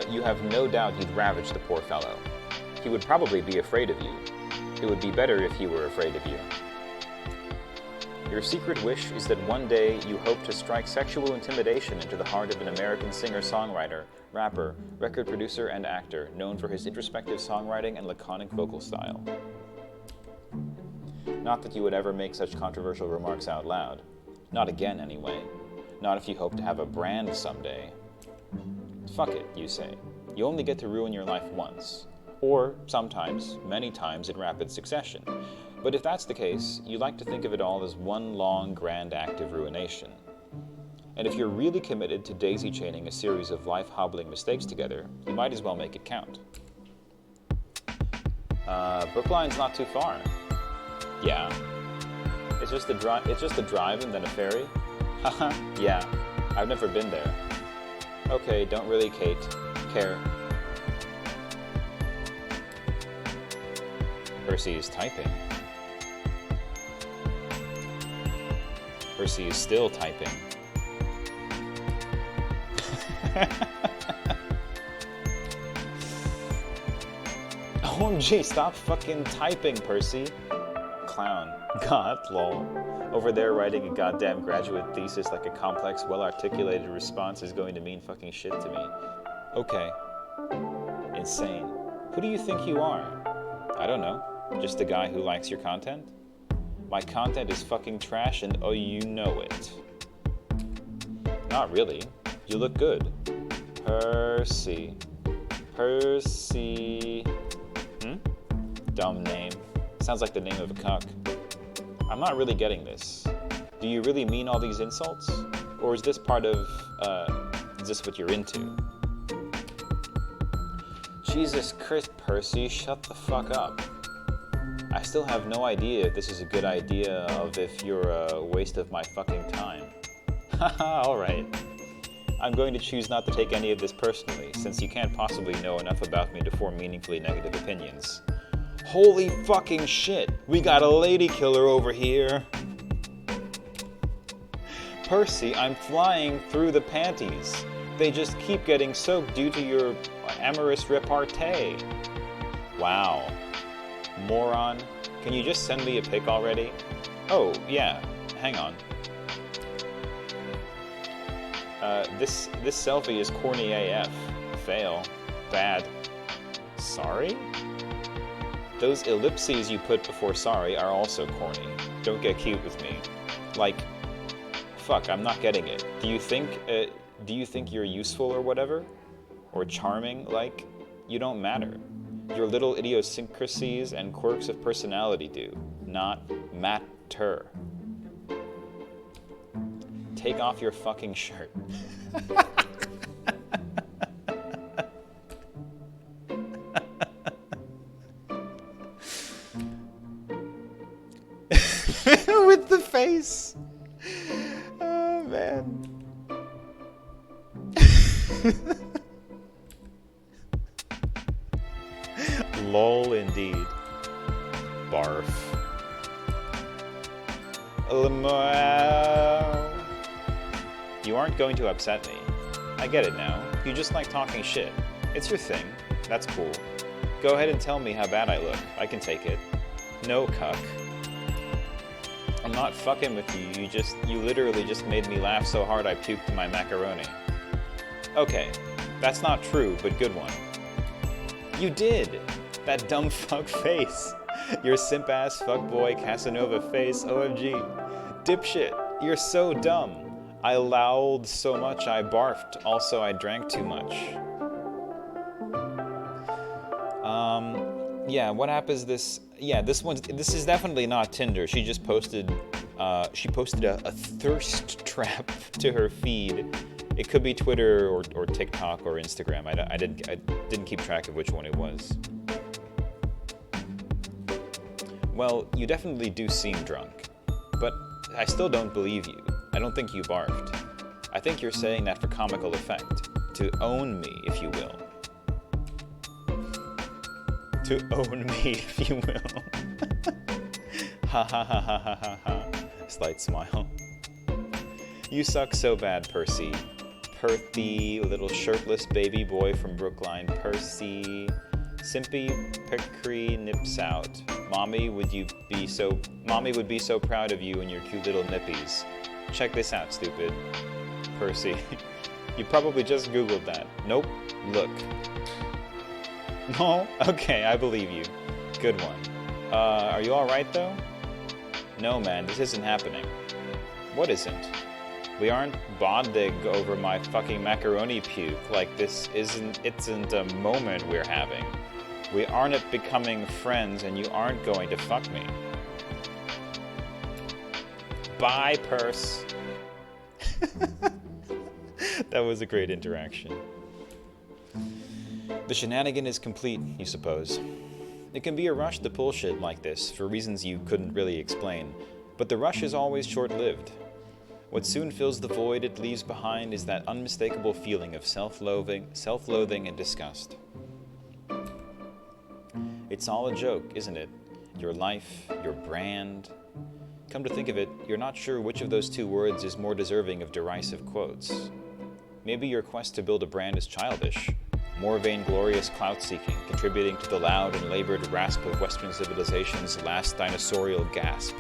you have no doubt he'd ravage the poor fellow. He would probably be afraid of you. It would be better if he were afraid of you. Your secret wish is that one day you hope to strike sexual intimidation into the heart of an American singer-songwriter, rapper, record producer, and actor known for his introspective songwriting and laconic vocal style. Not that you would ever make such controversial remarks out loud. Not again, anyway. Not if you hope to have a brand someday. Fuck it, you say. You only get to ruin your life once. Or, sometimes, many times in rapid succession. But if that's the case, you like to think of it all as one long, grand act of ruination. And if you're really committed to daisy-chaining a series of life-hobbling mistakes together, you might as well make it count. Brookline's not too far. Yeah. It's just a drive and then a ferry? Haha, yeah. I've never been there. Okay, don't really care. Percy is typing. Percy is still typing. OMG, stop fucking typing, Percy. Clown. God, lol. Over there writing a goddamn graduate thesis like a complex, well-articulated response is going to mean fucking shit to me. Okay. Insane. Who do you think you are? I don't know. Just a guy who likes your content? My content is fucking trash and oh, you know it. Not really. You look good. Percy. Dumb name. Sounds like the name of a cuck. I'm not really getting this. Do you really mean all these insults? Or is this part of, is this what you're into? Jesus Christ, Percy, shut the fuck up. I still have no idea if this is a good idea of if you're a waste of my fucking time. Haha, alright. I'm going to choose not to take any of this personally, since you can't possibly know enough about me to form meaningfully negative opinions. Holy fucking shit! We got a lady killer over here! Percy, I'm flying through the panties. They just keep getting soaked due to your amorous repartee. Wow. Moron. Can you just send me a pic already? Oh, yeah. Hang on. This selfie is corny AF. Fail. Bad. Sorry? Those ellipses you put before sorry are also corny. Don't get cute with me. Like, fuck, I'm not getting it. Do you think you're useful or whatever? Or charming, like? You don't matter. Your little idiosyncrasies and quirks of personality do, not matter. Take off your fucking shirt. With the face. Oh, man. Lol, indeed. Barf. You aren't going to upset me. I get it now. You just like talking shit. It's your thing. That's cool. Go ahead and tell me how bad I look. I can take it. No, cuck. I'm not fucking with you. You literally just made me laugh so hard I puked in my macaroni. Okay. That's not true, but good one. You did! That dumb fuck face. Your simp-ass fuckboy Casanova face, OMG. Dipshit, you're so dumb. I lowled so much I barfed, also I drank too much. Yeah, what app is this? Yeah, this is definitely not Tinder. She just posted, a thirst trap to her feed. It could be Twitter or TikTok or Instagram. I didn't keep track of which one it was. Well, you definitely do seem drunk, but I still don't believe you. I don't think you barfed. I think you're saying that for comical effect, to own me, if you will. To own me, if you will. Ha ha ha ha ha ha ha. Slight smile. You suck so bad, Percy. Perthy, little shirtless baby boy from Brookline. Percy. Simpy Pickery nips out. Mommy would be so proud of you and your cute little nippies. Check this out, stupid. Percy. You probably just Googled that. Nope. Look. No? Okay, I believe you. Good one. Are you alright though? No, man, this isn't happening. What isn't? We aren't bonding over my fucking macaroni puke. Like, this isn't a moment we're having. We aren't becoming friends, and you aren't going to fuck me. Bye, Purse. That was a great interaction. The shenanigan is complete, you suppose. It can be a rush to pull shit like this, for reasons you couldn't really explain, but the rush is always short-lived. What soon fills the void it leaves behind is that unmistakable feeling of self-loathing and disgust. It's all a joke, isn't it? Your life, your brand. Come to think of it, you're not sure which of those two words is more deserving of derisive quotes. Maybe your quest to build a brand is childish, more vainglorious clout-seeking, contributing to the loud and labored rasp of Western civilization's last dinosaurial gasp.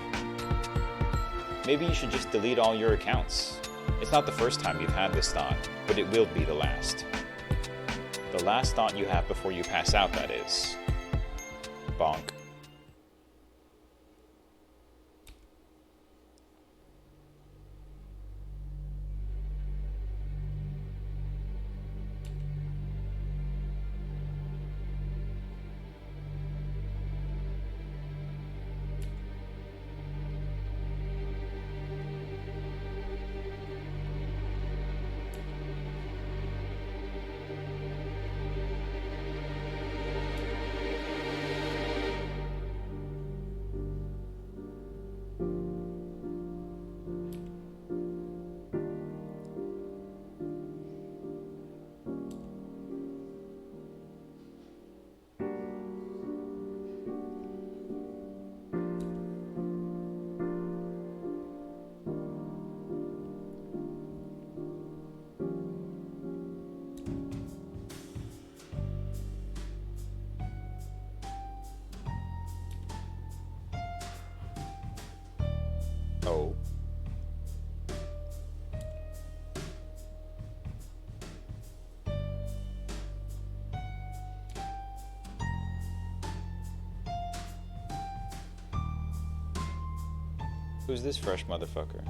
Maybe you should just delete all your accounts. It's not the first time you've had this thought, but it will be the last. The last thought you have before you pass out, that is. Bonk. Oh. Who's this fresh motherfucker?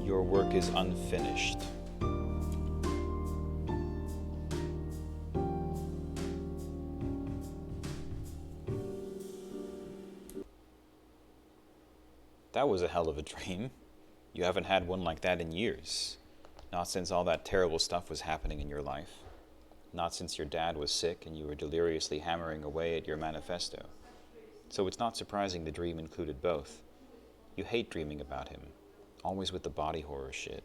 Your work is unfinished. That was a hell of a dream. You haven't had one like that in years. Not since all that terrible stuff was happening in your life. Not since your dad was sick and you were deliriously hammering away at your manifesto. So it's not surprising the dream included both. You hate dreaming about him. Always with the body horror shit.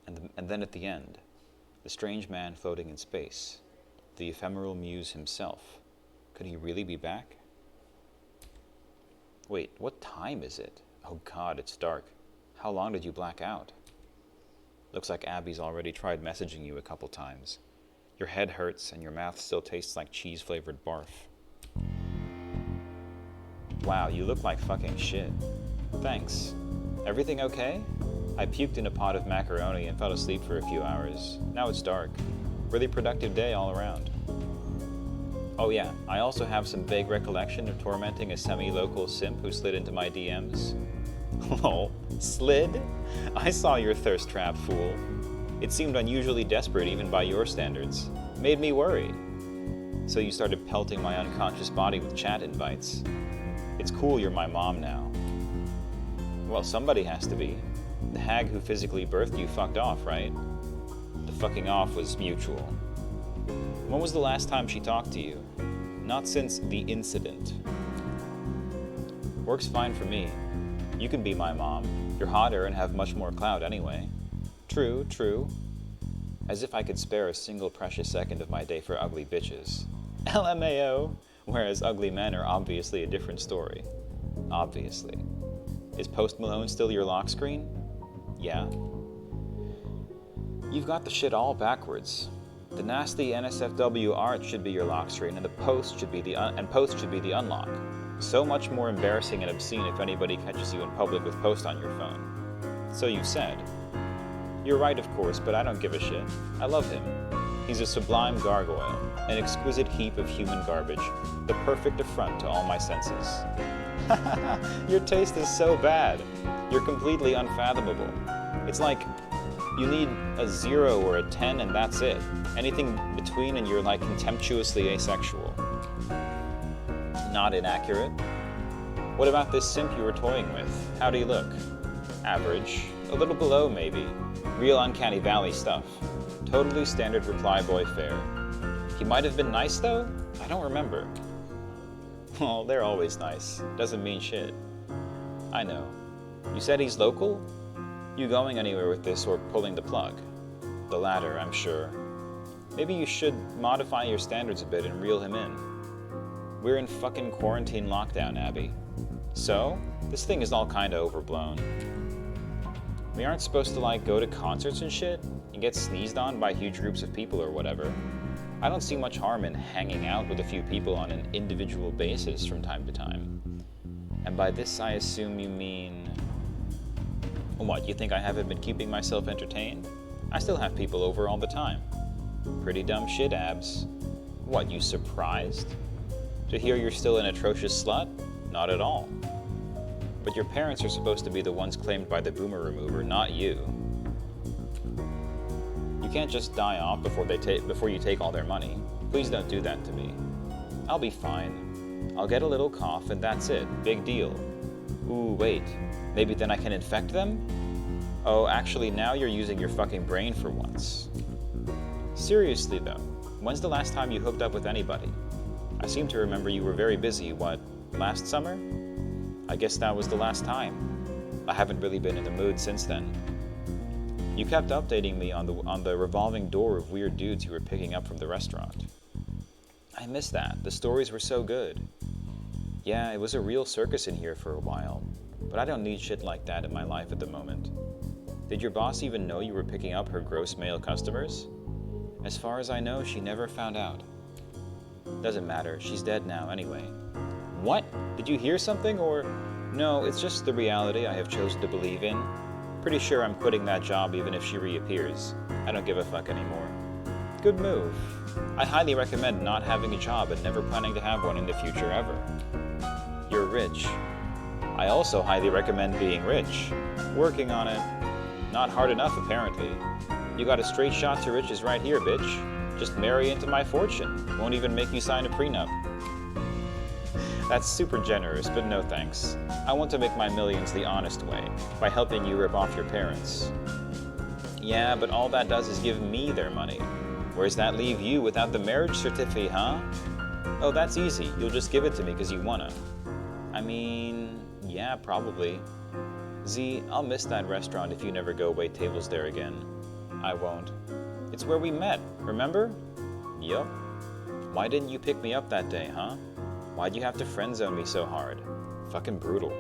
And then at the end, the strange man floating in space, the ephemeral muse himself. Could he really be back? Wait, what time is it? Oh God, it's dark. How long did you black out? Looks like Abby's already tried messaging you a couple times. Your head hurts and your mouth still tastes like cheese-flavored barf. Wow, you look like fucking shit. Thanks. Everything okay? I puked in a pot of macaroni and fell asleep for a few hours. Now it's dark. Really productive day all around. Oh yeah, I also have some vague recollection of tormenting a semi-local simp who slid into my DMs. Lol. Slid? I saw your thirst trap, fool. It seemed unusually desperate even by your standards. Made me worry. So you started pelting my unconscious body with chat invites. It's cool you're my mom now. Well, somebody has to be. The hag who physically birthed you fucked off, right? The fucking off was mutual. When was the last time she talked to you? Not since the incident. Works fine for me. You can be my mom. You're hotter and have much more clout anyway. True, true. As if I could spare a single precious second of my day for ugly bitches. LMAO! Whereas ugly men are obviously a different story. Obviously. Is Post Malone still your lock screen? Yeah. You've got the shit all backwards. The nasty NSFW art should be your lock screen, and post should be the unlock. So much more embarrassing and obscene if anybody catches you in public with Post on your phone. So you said. You're right, of course, but I don't give a shit. I love him. He's a sublime gargoyle, an exquisite heap of human garbage, the perfect affront to all my senses. Your taste is so bad. You're completely unfathomable. It's like you need a 0 or a 10 and that's it. Anything between and you're like contemptuously asexual. Not inaccurate. What about this simp you were toying with? How'd he look? Average. A little below, maybe. Real Uncanny Valley stuff. Totally standard reply boy fare. He might have been nice, though? I don't remember. Well, they're always nice. Doesn't mean shit. I know. You said he's local? You going anywhere with this or pulling the plug? The latter, I'm sure. Maybe you should modify your standards a bit and reel him in. We're in fucking quarantine lockdown, Abby. So, this thing is all kinda overblown. We aren't supposed to, like, go to concerts and shit and get sneezed on by huge groups of people or whatever. I don't see much harm in hanging out with a few people on an individual basis from time to time. And by this, I assume you mean... What, you think I haven't been keeping myself entertained? I still have people over all the time. Pretty dumb shit, Abs. What, you surprised? To hear you're still an atrocious slut? Not at all. But your parents are supposed to be the ones claimed by the boomer remover, not you. You can't just die off before you take all their money. Please don't do that to me. I'll be fine. I'll get a little cough and that's it. Big deal. Ooh, wait. Maybe then I can infect them? Oh, actually, now you're using your fucking brain for once. Seriously, though, when's the last time you hooked up with anybody? I seem to remember you were very busy, last summer? I guess that was the last time. I haven't really been in the mood since then. You kept updating me on the revolving door of weird dudes you were picking up from the restaurant. I miss that. The stories were so good. Yeah, it was a real circus in here for a while, but I don't need shit like that in my life at the moment. Did your boss even know you were picking up her gross male customers? As far as I know, she never found out. Doesn't matter, she's dead now anyway. What? Did you hear something, or... No, it's just the reality I have chosen to believe in. Pretty sure I'm quitting that job even if she reappears. I don't give a fuck anymore. Good move. I highly recommend not having a job and never planning to have one in the future ever. You're rich. I also highly recommend being rich. Working on it. Not hard enough, apparently. You got a straight shot to riches right here, bitch. Just marry into my fortune. Won't even make you sign a prenup. That's super generous, but no thanks. I want to make my millions the honest way, by helping you rip off your parents. Yeah, but all that does is give me their money. Where's that leave you without the marriage certificate, huh? Oh, that's easy. You'll just give it to me because you wanna. I mean, yeah, probably. Z, I'll miss that restaurant if you never go wait tables there again. I won't. It's where we met, remember? Yup. Why didn't you pick me up that day, huh? Why'd you have to friend-zone me so hard? Fucking brutal.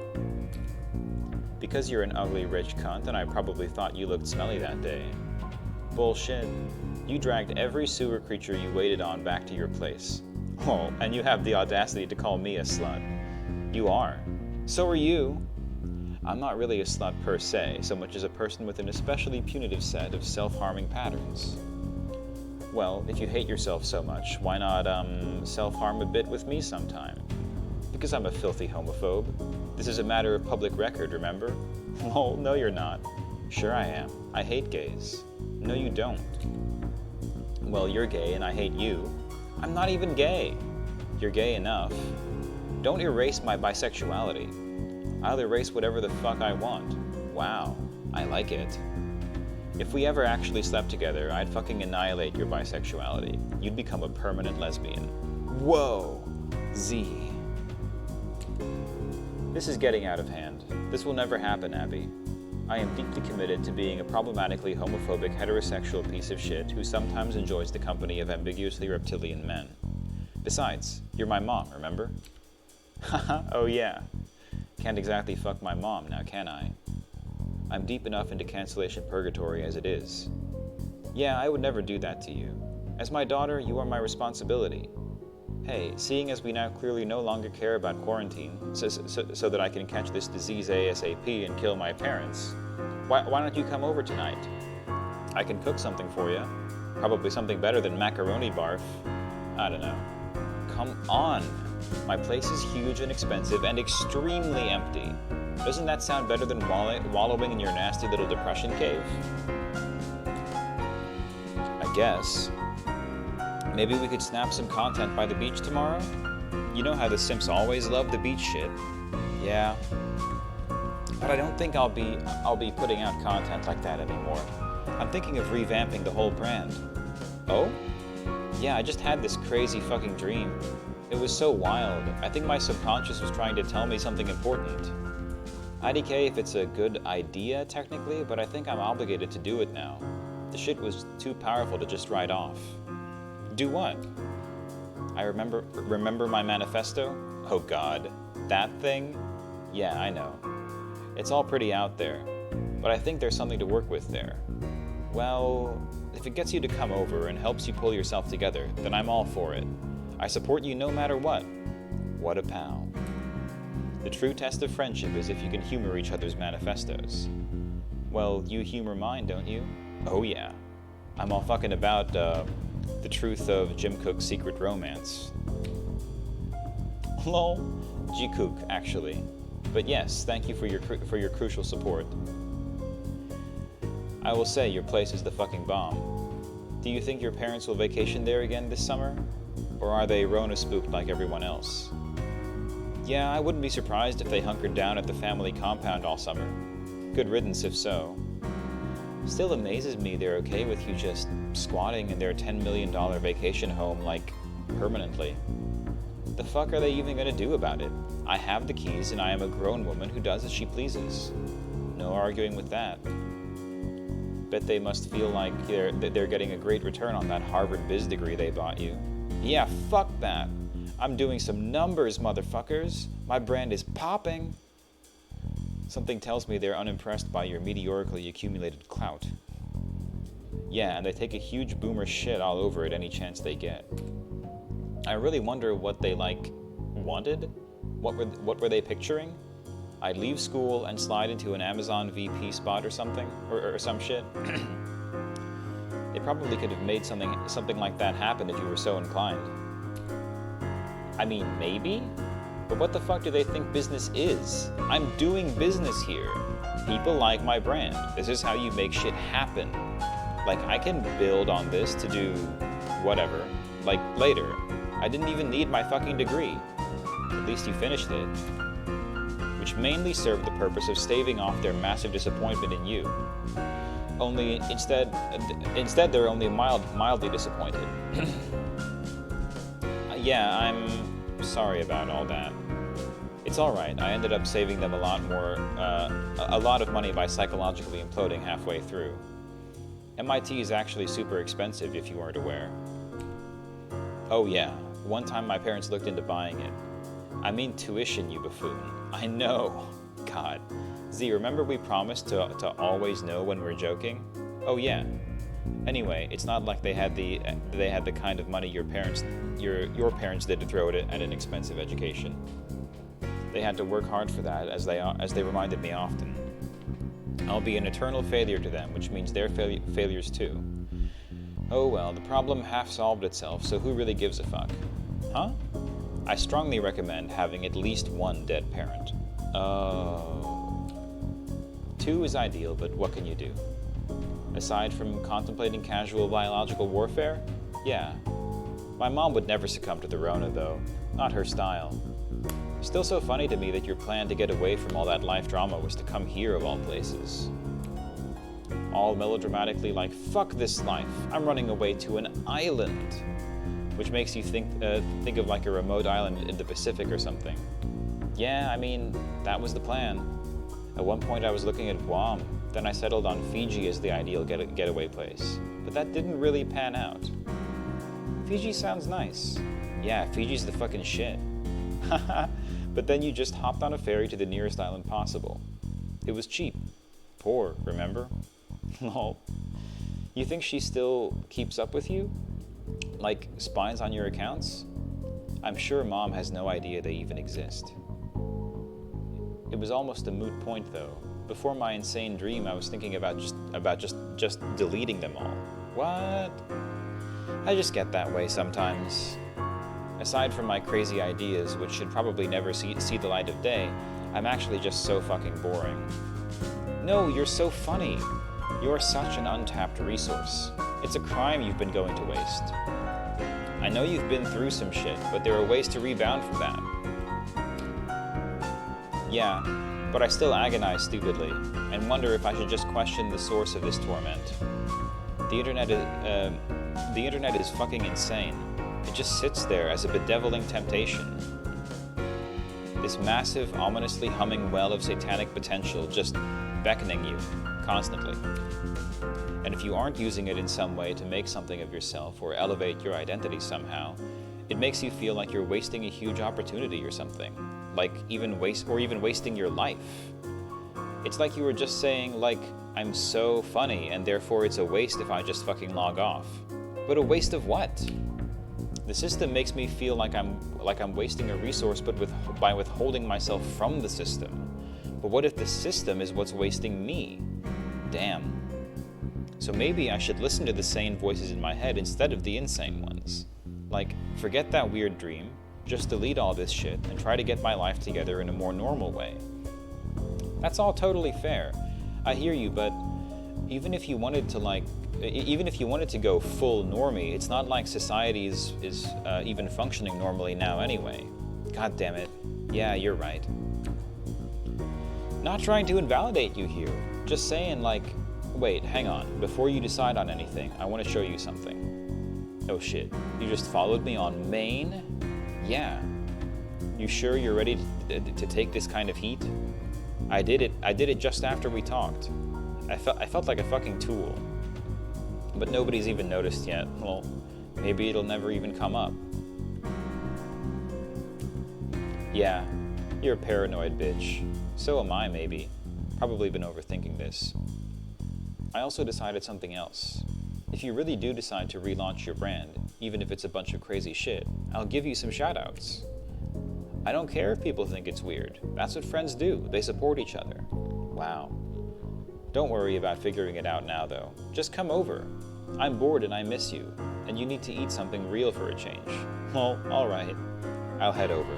Because you're an ugly rich cunt and I probably thought you looked smelly that day. Bullshit. You dragged every sewer creature you waited on back to your place. Oh, and you have the audacity to call me a slut. You are. So are you. I'm not really a slut per se, so much as a person with an especially punitive set of self-harming patterns. Well, if you hate yourself so much, why not, self-harm a bit with me sometime? Because I'm a filthy homophobe. This is a matter of public record, remember? Lol, no you're not. Sure I am. I hate gays. No, you don't. Well, you're gay and I hate you. I'm not even gay. You're gay enough. Don't erase my bisexuality. I'll erase whatever the fuck I want. Wow, I like it. If we ever actually slept together, I'd fucking annihilate your bisexuality. You'd become a permanent lesbian. Whoa, Z. This is getting out of hand. This will never happen, Abby. I am deeply committed to being a problematically homophobic heterosexual piece of shit who sometimes enjoys the company of ambiguously reptilian men. Besides, you're my mom, remember? Haha, oh yeah. Can't exactly fuck my mom now, can I? I'm deep enough into cancellation purgatory as it is. Yeah, I would never do that to you. As my daughter, you are my responsibility. Hey, seeing as we now clearly no longer care about quarantine, so that I can catch this disease ASAP and kill my parents, why don't you come over tonight? I can cook something for you. Probably something better than macaroni barf. I don't know. Come on. My place is huge and expensive and extremely empty. Doesn't that sound better than wallowing in your nasty little depression cave? I guess. Maybe we could snap some content by the beach tomorrow? You know how the simps always love the beach shit. Yeah. But I don't think I'll be putting out content like that anymore. I'm thinking of revamping the whole brand. Oh? Yeah, I just had this crazy fucking dream. It was so wild. I think my subconscious was trying to tell me something important. IDK if it's a good idea technically, but I think I'm obligated to do it now. The shit was too powerful to just write off. Do what? I remember my manifesto? Oh god. That thing? Yeah, I know. It's all pretty out there, but I think there's something to work with there. Well, if it gets you to come over and helps you pull yourself together, then I'm all for it. I support you no matter what. What a pal. The true test of friendship is if you can humor each other's manifestos. Well, you humor mine, don't you? Oh yeah. I'm all fucking about, the truth of Jim Cook's secret romance. Lol. G-Cook, actually. But yes, thank you for your crucial support. I will say, your place is the fucking bomb. Do you think your parents will vacation there again this summer? Or are they Rona spooked like everyone else? Yeah, I wouldn't be surprised if they hunkered down at the family compound all summer. Good riddance if so. Still amazes me they're okay with you just squatting in their $10 million vacation home, like, permanently. The fuck are they even gonna do about it? I have the keys and I am a grown woman who does as she pleases. No arguing with that. Bet they must feel like they're getting a great return on that Harvard biz degree they bought you. Yeah, fuck that. I'm doing some numbers, motherfuckers. My brand is popping. Something tells me they're unimpressed by your meteorically accumulated clout. Yeah, and they take a huge boomer shit all over it any chance they get. I really wonder what they, wanted? What were they picturing? I'd leave school and slide into an Amazon VP spot or something, or some shit. They probably could have made something like that happen if you were so inclined. I mean, maybe? But what the fuck do they think business is? I'm doing business here. People like my brand. This is how you make shit happen. Like, I can build on this to do whatever. Like, later. I didn't even need my fucking degree. At least you finished it. Which mainly served the purpose of staving off their massive disappointment in you. Only, instead they're only mildly disappointed. Yeah, I'm sorry about all that. It's alright, I ended up saving them a lot of money by psychologically imploding halfway through. MIT is actually super expensive if you weren't aware. Oh yeah, one time my parents looked into buying it. I mean tuition, you buffoon. I know. God. Z, remember we promised to always know when we're joking? Oh yeah. Anyway, it's not like they had the kind of money your parents did to throw it at an expensive education. They had to work hard for that, as they reminded me often. I'll be an eternal failure to them, which means they're failures too. Oh well, the problem half solved itself, so who really gives a fuck? Huh? I strongly recommend having at least one dead parent. Oh. 2 is ideal, but what can you do? Aside from contemplating casual biological warfare? Yeah. My mom would never succumb to the Rona, though. Not her style. Still so funny to me that your plan to get away from all that life drama was to come here of all places. All melodramatically like, fuck this life, I'm running away to an island. Which makes you think of like a remote island in the Pacific or something. Yeah, I mean, that was the plan. At one point I was looking at Guam, then I settled on Fiji as the ideal getaway place. But that didn't really pan out. Fiji sounds nice. Yeah, Fiji's the fucking shit. Haha. But then you just hopped on a ferry to the nearest island possible. It was cheap. Poor, remember? Lol. You think she still keeps up with you? Like, spies on your accounts? I'm sure Mom has no idea they even exist. It was almost a moot point, though. Before my insane dream, I was thinking about just deleting them all. What? I just get that way sometimes. Aside from my crazy ideas, which should probably never see the light of day, I'm actually just so fucking boring. No, you're so funny. You're such an untapped resource. It's a crime you've been going to waste. I know you've been through some shit, but there are ways to rebound from that. Yeah, but I still agonize stupidly, and wonder if I should just question the source of this torment. The internet is fucking insane. It just sits there as a bedeviling temptation. This massive, ominously humming well of satanic potential just beckoning you, constantly. And if you aren't using it in some way to make something of yourself or elevate your identity somehow, it makes you feel like you're wasting a huge opportunity or something. Like even wasting your life. It's like you were just saying, like, I'm so funny and therefore it's a waste if I just fucking log off. But a waste of what? The system makes me feel like I'm wasting a resource, but by withholding myself from the system. But what if the system is what's wasting me? Damn. So maybe I should listen to the sane voices in my head instead of the insane ones. Like, forget that weird dream, just delete all this shit and try to get my life together in a more normal way. That's all totally fair. I hear you, but even if you wanted to go full normie, it's not like society is even functioning normally now anyway. God damn it. Yeah, you're right. Not trying to invalidate you here. Just saying, like, wait, hang on. Before you decide on anything, I want to show you something. Oh shit. You just followed me on Maine? Yeah. You sure you're ready to take this kind of heat? I did it just after we talked. I felt like a fucking tool. But nobody's even noticed yet. Well, maybe it'll never even come up. Yeah, you're a paranoid bitch. So am I, maybe. Probably been overthinking this. I also decided something else. If you really do decide to relaunch your brand, even if it's a bunch of crazy shit, I'll give you some shoutouts. I don't care if people think it's weird. That's what friends do. They support each other. Wow. Don't worry about figuring it out now, though. Just come over. I'm bored and I miss you, and you need to eat something real for a change. Well, alright. I'll head over.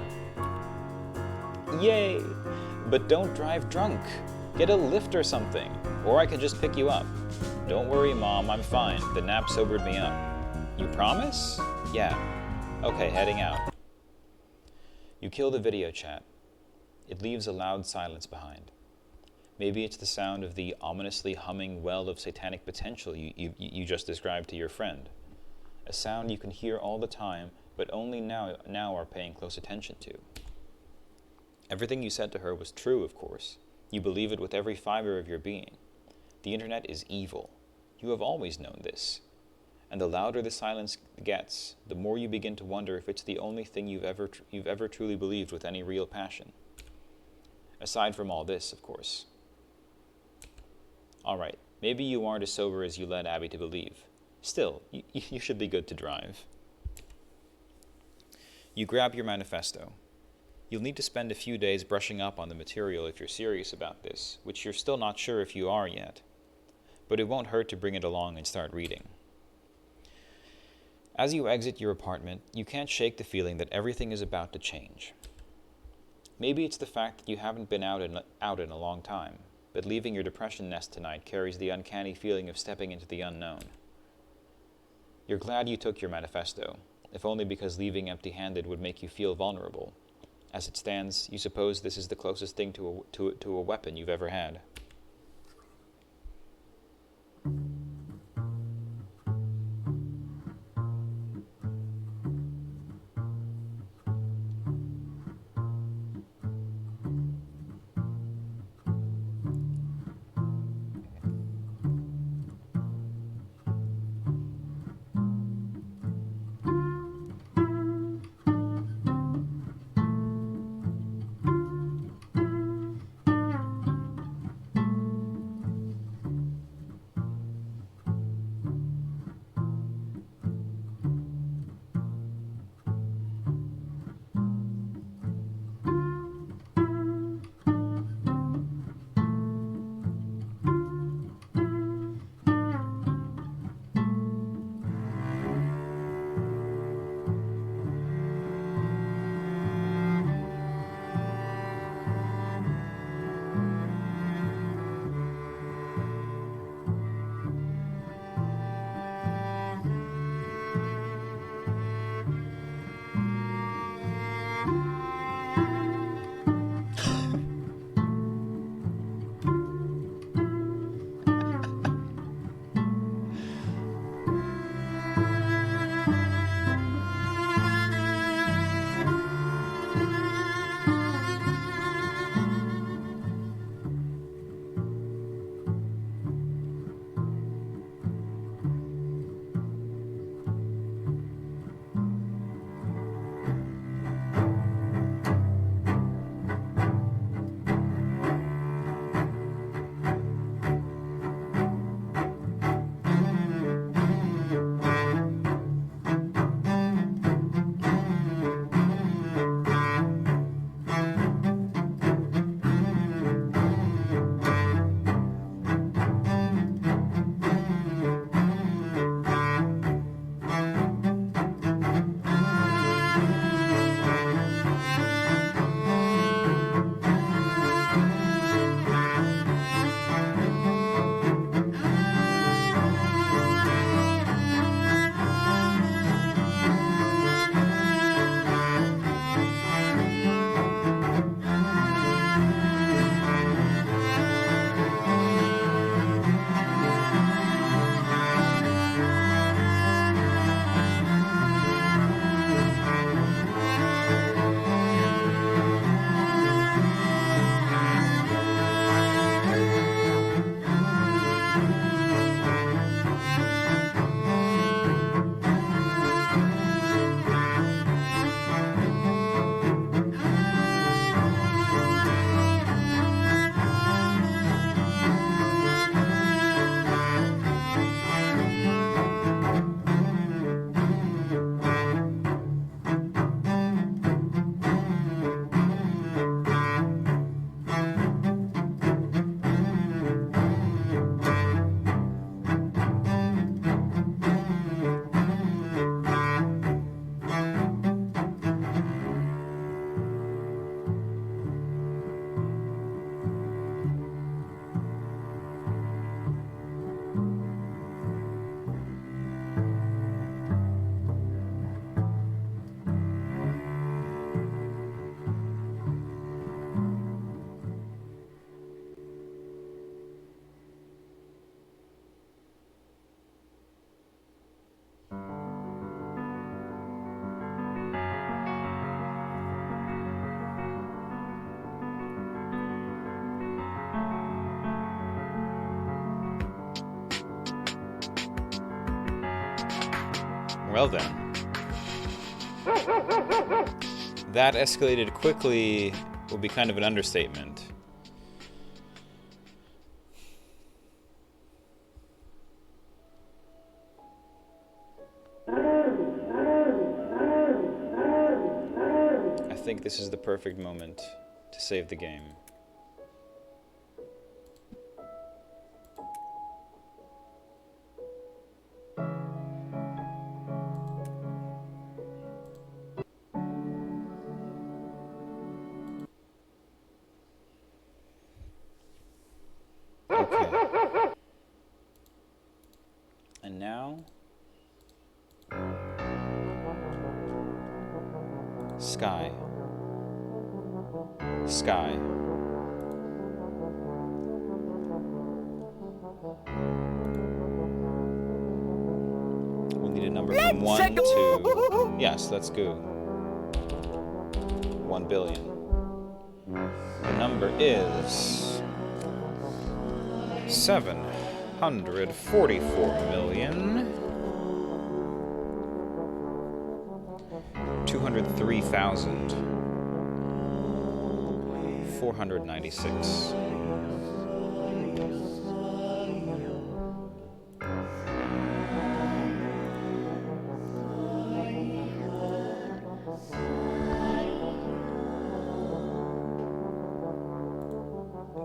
Yay! But don't drive drunk. Get a lift or something, or I can just pick you up. Don't worry, Mom, I'm fine. The nap sobered me up. You promise? Yeah. Okay, heading out. You kill the video chat. It leaves a loud silence behind. Maybe it's the sound of the ominously humming well of satanic potential you just described to your friend. A sound you can hear all the time, but only now are paying close attention to. Everything you said to her was true, of course. You believe it with every fiber of your being. The internet is evil. You have always known this. And the louder the silence gets, the more you begin to wonder if it's the only thing you've ever truly believed with any real passion. Aside from all this, of course. All right, maybe you aren't as sober as you led Abby to believe. Still, you should be good to drive. You grab your manifesto. You'll need to spend a few days brushing up on the material if you're serious about this, which you're still not sure if you are yet. But it won't hurt to bring it along and start reading. As you exit your apartment, you can't shake the feeling that everything is about to change. Maybe it's the fact that you haven't been out in a long time. but leaving your depression nest tonight carries the uncanny feeling of stepping into the unknown. You're glad you took your manifesto, if only because leaving empty-handed would make you feel vulnerable. As it stands, you suppose this is the closest thing to a weapon you've ever had. Well then. That escalated quickly will be kind of an understatement. I think this is the perfect moment to save the game. Sky. Sky. We'll need a number from 1 to... Yes, let's go. 1 billion. The number is 743,203,496.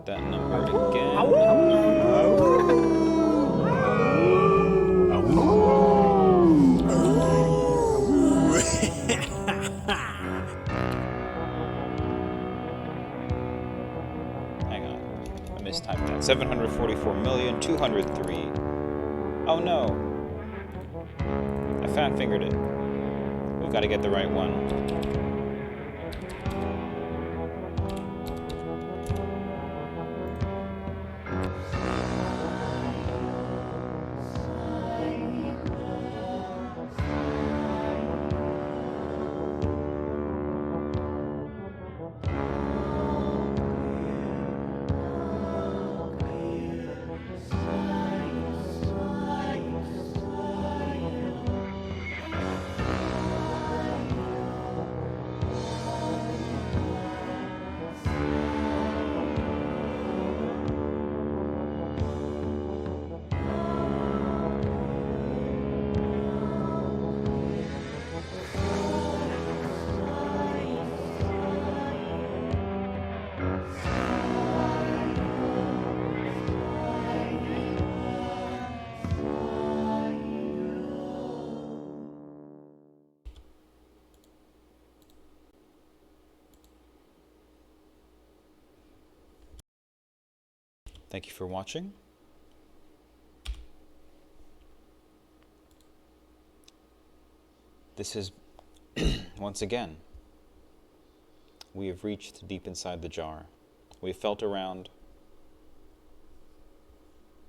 That number again. Hang on, I mistyped that. 744,203. Oh no! I fat fingered it. We've got to get the right one. Thank you for watching. This is, once again, we have reached deep inside the jar. We've felt around.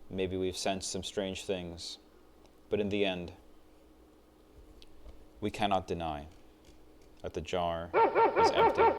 Maybe we've sensed some strange things. But in the end, we cannot deny that the jar is empty.